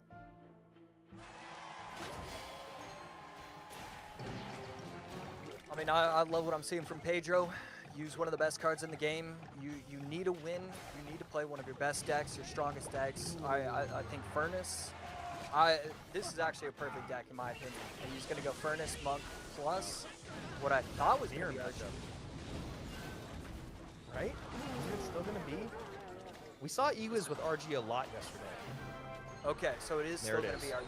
[SPEAKER 1] I mean, I love what I'm seeing from Pedro. Use one of the best cards in the game. You need a win. You need to play one of your best decks, your strongest decks. I think Furnace. This is actually a perfect deck in my opinion. And he's going to go Furnace, Monk, plus what I thought was here.
[SPEAKER 2] Right? Is it still going to be? We saw Ewiz with RG a lot yesterday.
[SPEAKER 1] Okay, so it is still going to be RG.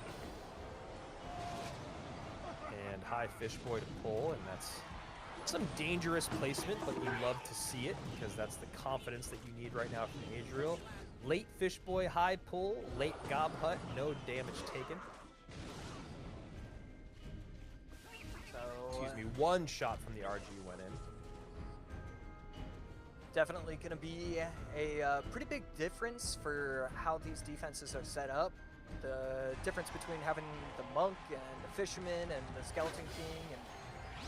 [SPEAKER 2] And high Fishboy to pull, and that's some dangerous placement, but you love to see it because that's the confidence that you need right now from Adriel. Late Fishboy, high pull, late Gob Hut, no damage taken.
[SPEAKER 1] So,
[SPEAKER 2] excuse me, 1 shot from the RG went in.
[SPEAKER 1] Definitely going to be a pretty big difference for how these defenses are set up. The difference between having the Monk and the Fisherman and the Skeleton King, and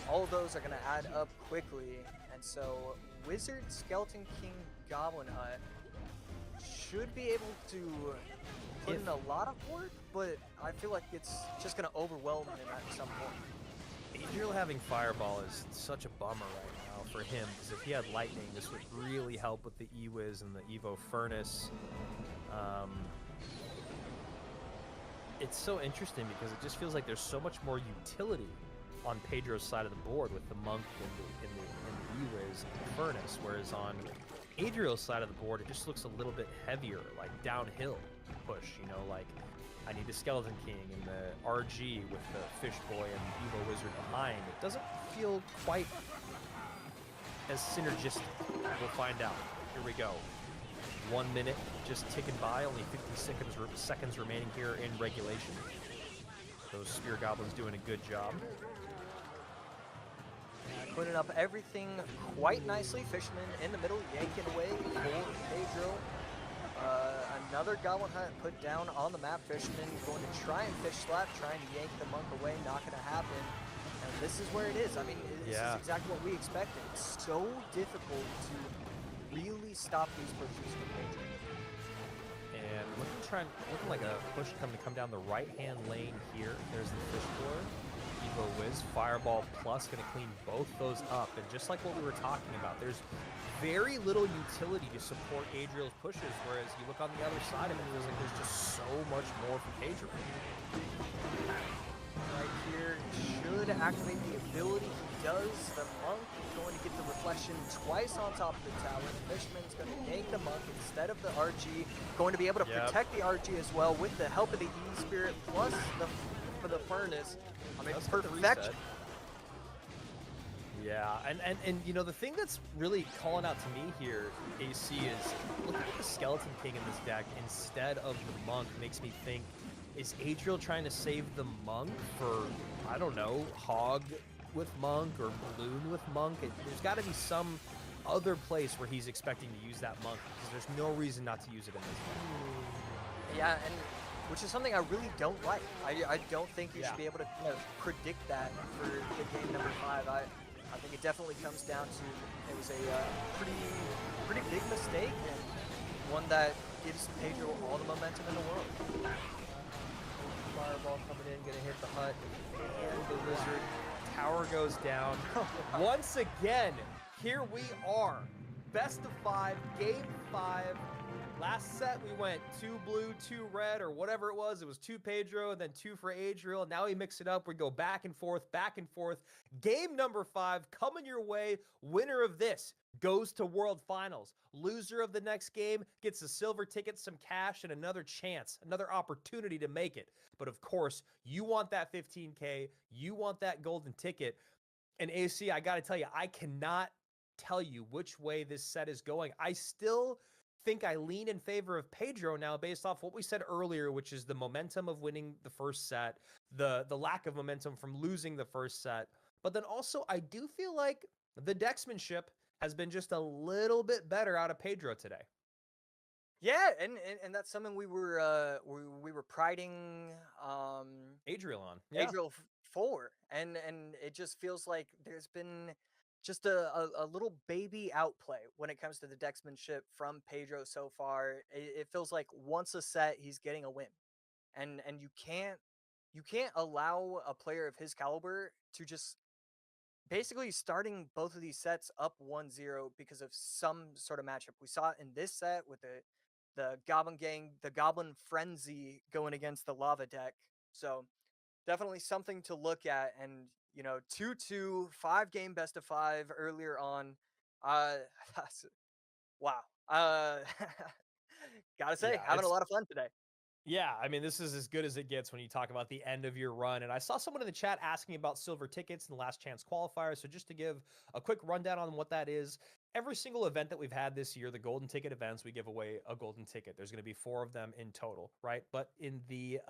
[SPEAKER 1] all of those are going to add up quickly. And so Wizard, Skeleton King, Goblin Hut should be able to put in a lot of work, but I feel like it's just going to overwhelm him at some point.
[SPEAKER 2] Adriel having Fireball is such a bummer right now for him, because if he had Lightning, this would really help with the Ewiz and the Evo Furnace. It's so interesting because it just feels like there's so much more utility on Pedro's side of the board with the Monk and the Ewiz and the Furnace, whereas on Adriel's side of the board, it just looks a little bit heavier, like downhill push, like I need the Skeleton King and the RG with the Fishboy and Evo Wizard behind. It doesn't feel quite as synergistic. We'll find out. Here we go. 1 minute just ticking by, only 50 seconds remaining here in regulation. Those Spear Goblins doing a good job.
[SPEAKER 1] Cleaning up everything quite nicely. Fisherman in the middle, yanking away for Pedro. Another Goblin Hunt put down on the map. Fisherman going to try and fish slap, trying to yank the Monk away. Not going to happen. And this is where it is. I mean, this is exactly what we expected. It's so difficult to really stop these pushes from Pedro.
[SPEAKER 2] and looking like a push coming to come down the right-hand lane here. There's the fish blower. Evo Wiz, Fireball Plus, going to clean both those up. And just like what we were talking about, there's very little utility to support Adriel's pushes, whereas you look on the other side of it, it feels like there's just so much more for Pedro.
[SPEAKER 1] Right here, should activate the ability. He does. The monk going to get the reflection twice on top of the tower. The Fishman's going to gank the monk instead of the RG. Going to be able to protect the RG as well with the help of the E-Spirit plus for the Furnace. I mean, perfection.
[SPEAKER 2] Yeah, and you know, the thing that's really calling out to me here, AC, is looking at the Skeleton King in this deck instead of the Monk makes me think, is Adriel trying to save the Monk for, I don't know, Hog with Monk or Balloon with Monk? There's got to be some other place where he's expecting to use that Monk, because there's no reason not to use it in this deck.
[SPEAKER 1] Yeah, and which is something I really don't like. I don't think you should be able to kind of predict that for the game number 5. I think it definitely comes down to it was a pretty big mistake, and one that gives Pedro all the momentum in the world.
[SPEAKER 2] Fireball coming in, gonna hit the hut, and the lizard. Tower goes down. Once again, here we are. Best of 5, game 5. Last set we went 2 blue, 2 red, or whatever it was. It was 2 Pedro, then 2 for Adriel. Now we mix it up. We go back and forth, back and forth. Game number 5 coming your way. Winner of this goes to World Finals. Loser of the next game gets a silver ticket, some cash, and another chance, another opportunity to make it. But of course, you want that 15K. You want that golden ticket. And AC, I got to tell you, I cannot tell you which way this set is going. I still think I lean in favor of Pedro now based off what we said earlier, which is the momentum of winning the first set, the lack of momentum from losing the first set. But then also, I do feel like the decksmanship has been just a little bit better out of Pedro today.
[SPEAKER 1] Yeah, and that's something we were priding
[SPEAKER 2] Adriel on.
[SPEAKER 1] Yeah. Adriel for, and it just feels like there's been just a little baby outplay when it comes to the decksmanship from Pedro so far. It feels like once a set he's getting a win, and you can't allow a player of his caliber to just basically starting both of these sets up 1-0 because of some sort of matchup. We saw it in this set with the Goblin Gang, the Goblin Frenzy going against the Lava deck. So definitely something to look at. And, you know, 2-2, 5-game best of 5 earlier on. Wow. Gotta say, having a lot of fun today.
[SPEAKER 2] Yeah, I mean, this is as good as it gets when you talk about the end of your run. And I saw someone in the chat asking about silver tickets and the last chance qualifier. So just to give a quick rundown on what that is, every single event that we've had this year, the golden ticket events, we give away a golden ticket. There's going to be 4 of them in total, right? But in the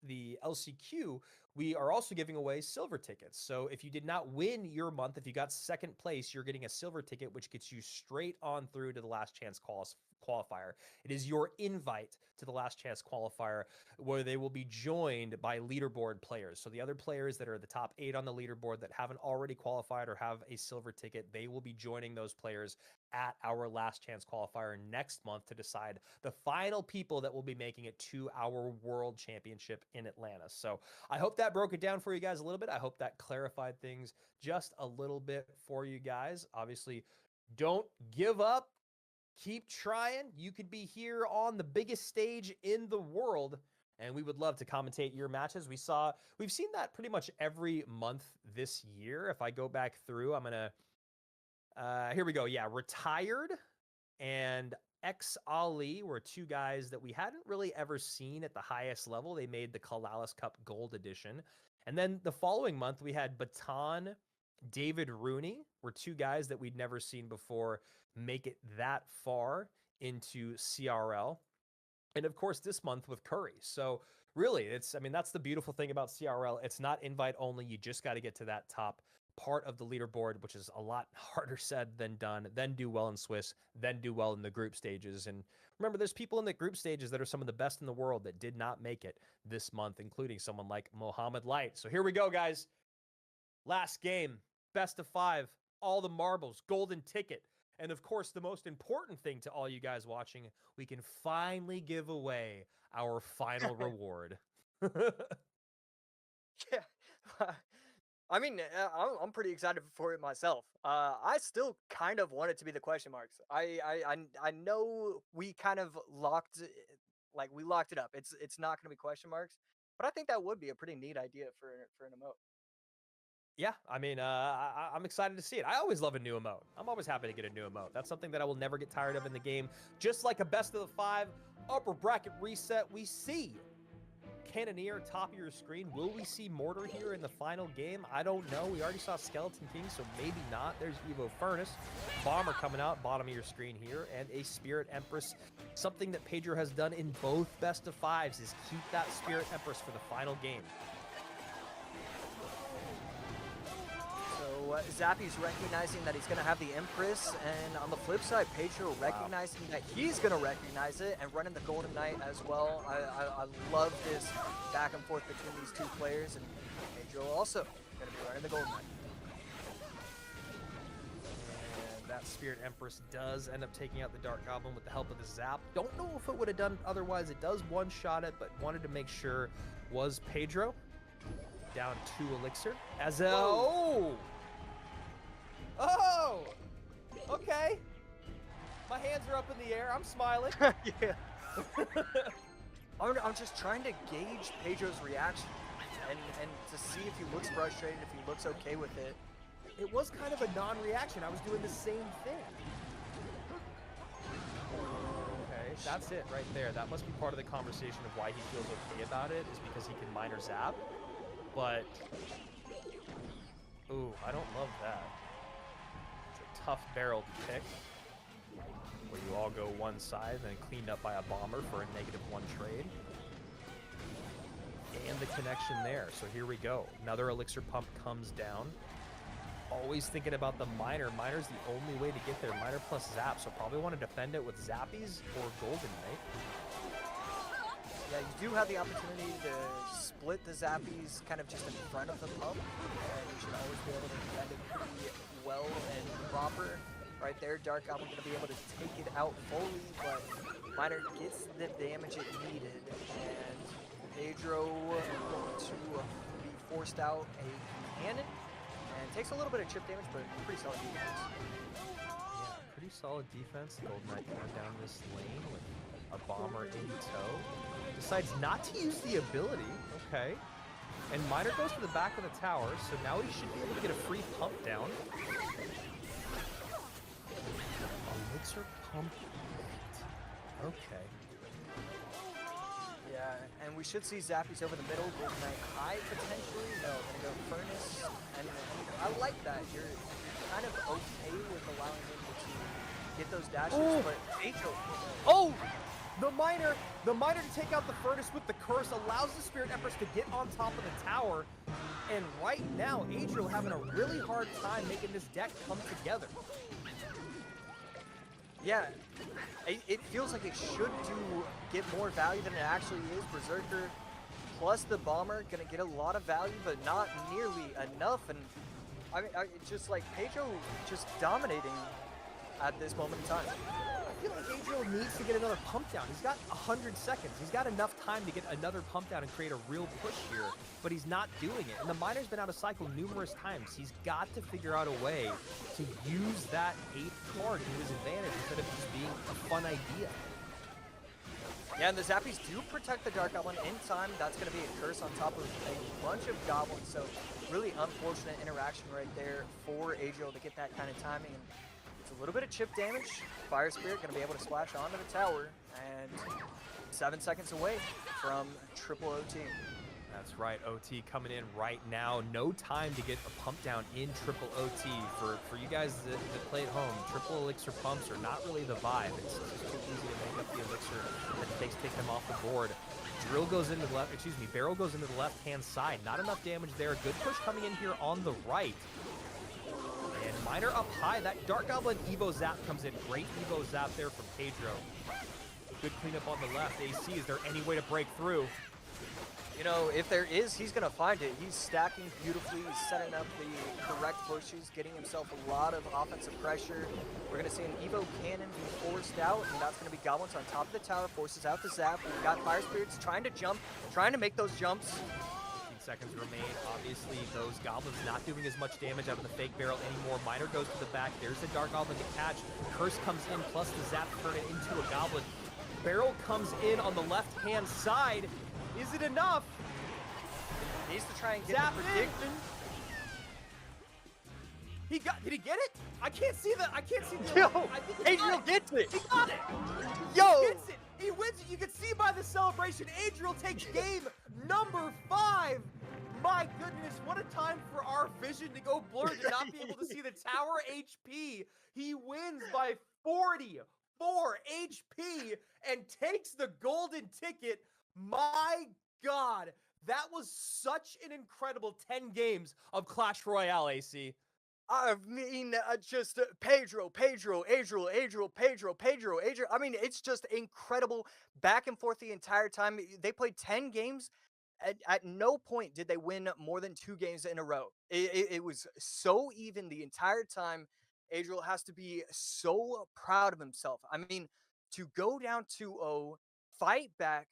[SPEAKER 2] LCQ, we are also giving away silver tickets. So if you did not win your month, if you got second place, you're getting a silver ticket, which gets you straight on through to the last chance qualifier. It is your invite to the last chance qualifier, where they will be joined by leaderboard players. So the other players that are the top 8 on the leaderboard that haven't already qualified or have a silver ticket, they will be joining those players at our last chance qualifier next month to decide the final people that will be making it to our world championship in Atlanta. So I hope that broke it down for you guys a little bit. I hope that clarified things just a little bit for you guys. Obviously, don't give up. Keep trying. You could be here on the biggest stage in the world, and we would love to commentate your matches. We've seen that pretty much every month this year. If I go back through, I'm gonna here we go. Yeah, Retired and X Ali were 2 guys that we hadn't really ever seen at the highest level. They made the Kalalis Cup Gold Edition. And then the following month, we had Baton, David Rooney were 2 guys that we'd never seen before make it that far into CRL. And of course, this month with Curry. So really, that's the beautiful thing about CRL. It's not invite only. You just got to get to that top part of the leaderboard, which is a lot harder said than done. Then do well in Swiss, then do well in the group stages. And remember, there's people in the group stages that are some of the best in the world that did not make it this month, including someone like Mohammed Light. So here we go, guys. Last game, best of 5, all the marbles, golden ticket. And of course, the most important thing to all you guys watching, we can finally give away our final reward.
[SPEAKER 1] Yeah. I mean, I'm pretty excited for it myself. I still kind of want it to be the question marks. I know we kind of we locked it up. It's not going to be question marks, but I think that would be a pretty neat idea for an emote.
[SPEAKER 2] Yeah, I mean, I'm excited to see it. I always love a new emote. I'm always happy to get a new emote. That's something that I will never get tired of in the game. Just like a best of the 5 upper bracket reset, we see Cannoneer top of your screen. Will we see Mortar here in the final game? I don't know. We already saw Skeleton King, so maybe not. There's Evo Furnace. Bomber coming out, bottom of your screen here, and a Spirit Empress. Something that Pedro has done in both best of 5s is keep that Spirit Empress for the final game.
[SPEAKER 1] So Zappy's recognizing that he's going to have the Empress, and on the flip side, Pedro recognizing that he's going to recognize it and running the Golden Knight as well. I love this back and forth between these two players, and Pedro also going to be running the Golden Knight.
[SPEAKER 2] And that Spirit Empress does end up taking out the Dark Goblin with the help of the Zap. Don't know if it would have done otherwise. It does one-shot it, but wanted to make sure. Was Pedro down 2 Elixir. As a... Oh! Oh! Okay. My hands are up in the air. I'm smiling.
[SPEAKER 1] Yeah. I'm just trying to gauge Pedro's reaction and to see if he looks frustrated, if he looks okay with it.
[SPEAKER 2] It was kind of a non-reaction. I was doing the same thing. Okay, that's it right there. That must be part of the conversation of why he feels okay about it, is because he can minor zap. But, ooh, I don't love that. It's a tough barrel to pick, where you all go one side and then cleaned up by a bomber for a -1 trade. And the connection there. So here we go. Another elixir pump comes down. Always thinking about the miner. Miner's the only way to get there. Miner plus zap. So probably want to defend it with zappies or golden knight.
[SPEAKER 1] Yeah, you do have the opportunity to split the zappies kind of just in front of the pump, and you should always be able to defend it pretty well and proper. Right there, Dark Goblin going to be able to take it out fully, but Miner gets the damage it needed, and Pedro going to be forced out a cannon, and takes a little bit of chip damage, but pretty solid defense.
[SPEAKER 2] Yeah, pretty solid defense. Golden Knight coming down this lane with a bomber in tow. Decides not to use the ability. Okay. And Miner goes to the back of the tower, so now he should be able to get a free pump down. Elixir pump. Okay.
[SPEAKER 1] Yeah, and we should see zappies over the middle. Golden Knight high potentially. No, gonna go Furnace. And I like that. You're kind of okay with allowing him to get those dashes, but Adriel.
[SPEAKER 2] Oh! The miner to take out the Furnace with the curse allows the Spirit Empress to get on top of the tower. And right now, Adriel having a really hard time making this deck come together.
[SPEAKER 1] Yeah, it feels like it should get more value than it actually is. Berserker plus the Bomber gonna get a lot of value, but not nearly enough. And I mean, it's just like Pedro just dominating at this moment in time.
[SPEAKER 2] I feel like Adriel needs to get another pump down. He's got 100 seconds. He's got enough time to get another pump down and create a real push here, but he's not doing it. And the miner's been out of cycle numerous times. He's got to figure out a way to use that 8th card to his advantage instead of just being a fun idea.
[SPEAKER 1] Yeah, and the Zappies do protect the Dark Goblin in time. That's going to be a curse on top of a bunch of goblins. So really unfortunate interaction right there for Adriel to get that kind of timing. And it's a little bit of chip damage. Fire Spirit going to be able to splash onto the tower, and 7 seconds away from triple OT.
[SPEAKER 2] That's right, OT coming in right now. No time to get a pump down in triple OT. For you guys that play at home, triple elixir pumps are not really the vibe. It's just too easy to make up the elixir that it takes to take them off the board. Drill goes into the left, excuse me, Barrel goes into the left-hand side. Not enough damage there. Good push coming in here on the right. And Miner up high. That Dark Goblin Evo Zap comes in. Great Evo Zap there from Pedro. Good cleanup on the left. AC, is there any way to break through?
[SPEAKER 1] You know, if there is, he's going to find it. He's stacking beautifully. He's setting up the correct bushes, getting himself a lot of offensive pressure. We're going to see an Evo Cannon be forced out, and that's going to be Goblins on top of the tower, forces out the Zap. We've got Fire Spirits trying to jump, trying to make those jumps.
[SPEAKER 2] 15 seconds remain. Obviously, those Goblins not doing as much damage out of the fake barrel anymore. Miner goes to the back. There's the Dark Goblin to catch. Curse comes in, plus the Zap turn it into a Goblin. Barrel comes in on the left-hand side. Is it enough?
[SPEAKER 1] Needs to try and get
[SPEAKER 2] Zap
[SPEAKER 1] the prediction.
[SPEAKER 2] Did he get it? I can't see the.
[SPEAKER 1] Yo,
[SPEAKER 2] I think he
[SPEAKER 1] Adriel gets it.
[SPEAKER 2] He got it.
[SPEAKER 1] Yo.
[SPEAKER 2] He gets it. He wins it. You can see by the celebration. Adriel takes game number 5. My goodness, what a time for our vision to go blurred to not be able to see the tower HP. He wins by 44 HP and takes the golden ticket. My God, that was such an incredible 10 games of Clash Royale, AC.
[SPEAKER 1] I mean, just Pedro, Adriel. I mean, it's just incredible back and forth the entire time. They played 10 games. At no point did they win more than 2 games in a row. It was so even the entire time. Adriel has to be so proud of himself. I mean, to go down 2-0, fight back,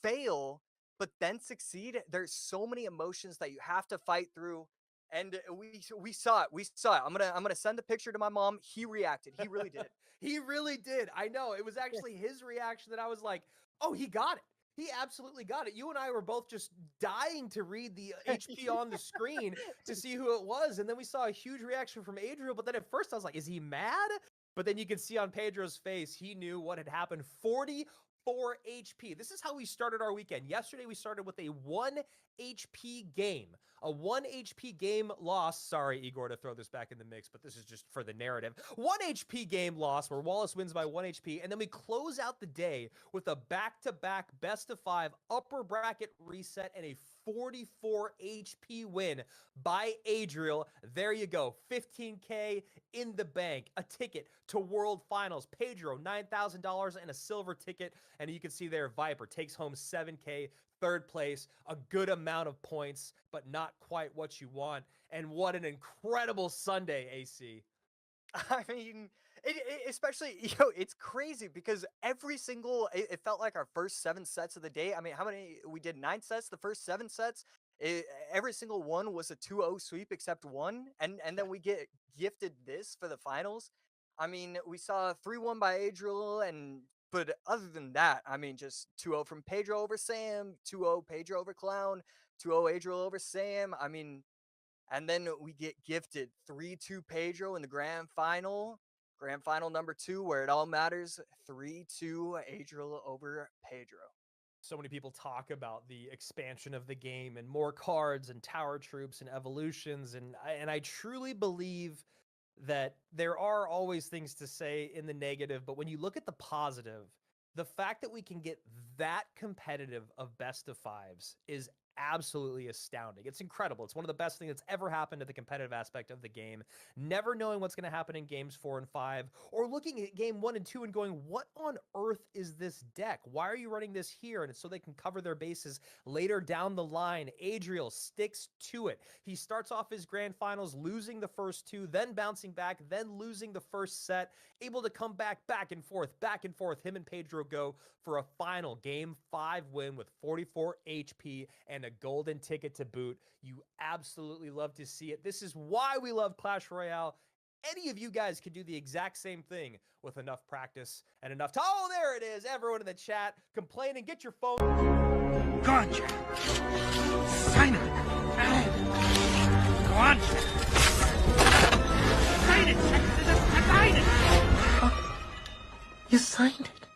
[SPEAKER 1] fail, but then succeed. There's so many emotions that you have to fight through. And we saw it. We saw it. I'm gonna send a picture to my mom. He reacted. He really did.
[SPEAKER 2] He really did. I know. It was actually his reaction that I was like, oh, he got it. He absolutely got it. You and I were both just dying to read the HP on the screen to see who it was. And then we saw a huge reaction from Adriel. But then at first I was like, is he mad? But then you could see on Pedro's face, he knew what had happened. 44 HP. This is how we started our weekend. Yesterday, we started with a 1 HP game. A 1 HP game loss. Sorry, Igor, to throw this back in the mix, but this is just for the narrative. 1 HP game loss where Wallace wins by 1 HP, and then we close out the day with a back-to-back best-of-5 upper bracket reset and a 44 HP win by Adriel. There you go. $15K in the bank. A ticket to World Finals. Pedro, $9,000 and a silver ticket. And you can see there, Viper takes home $7K. Third place, a good amount of points, but not quite what you want. And what an incredible Sunday, AC.
[SPEAKER 1] I mean, especially, it's crazy because every single, it felt like our first 7 sets of the day. I mean, how many, we did 9 sets, the first 7 sets. Every single one was a 2-0 sweep except one. And then we get gifted this for the finals. I mean, we saw 3-1 by Adriel, but other than that, I mean, just 2-0 from Pedro over Sam, 2-0 Pedro over Clown, 2-0 Adriel over Sam. I mean, and then we get gifted 3-2 Pedro in the grand final number 2, where it all matters. 3-2 Adriel over Pedro.
[SPEAKER 2] So many people talk about the expansion of the game and more cards and tower troops and evolutions. And I truly believe that there are always things to say in the negative, but when you look at the positive, the fact that we can get that competitive of best of 5s is absolutely astounding. It's incredible. It's one of the best things that's ever happened to the competitive aspect of the game. Never knowing what's going to happen in games 4 and 5, or looking at game 1 and 2 and going, what on earth is this deck? Why are you running this here? And it's so they can cover their bases later down the line. Adriel sticks to it. He starts off his grand finals losing the first 2, then bouncing back, then losing the first set, able to come back and forth. Him and Pedro go for a final game 5 win with 44 HP and a golden ticket to boot. You absolutely love to see it. This is why we love Clash Royale. Any of you guys could do the exact same thing with enough practice and enough time. Oh, there it is. Everyone in the chat complaining. Get your phone.
[SPEAKER 3] Go on, Jack. Sign it. Go on, Jack. Sign it, Jack. Sign it.
[SPEAKER 4] You signed it.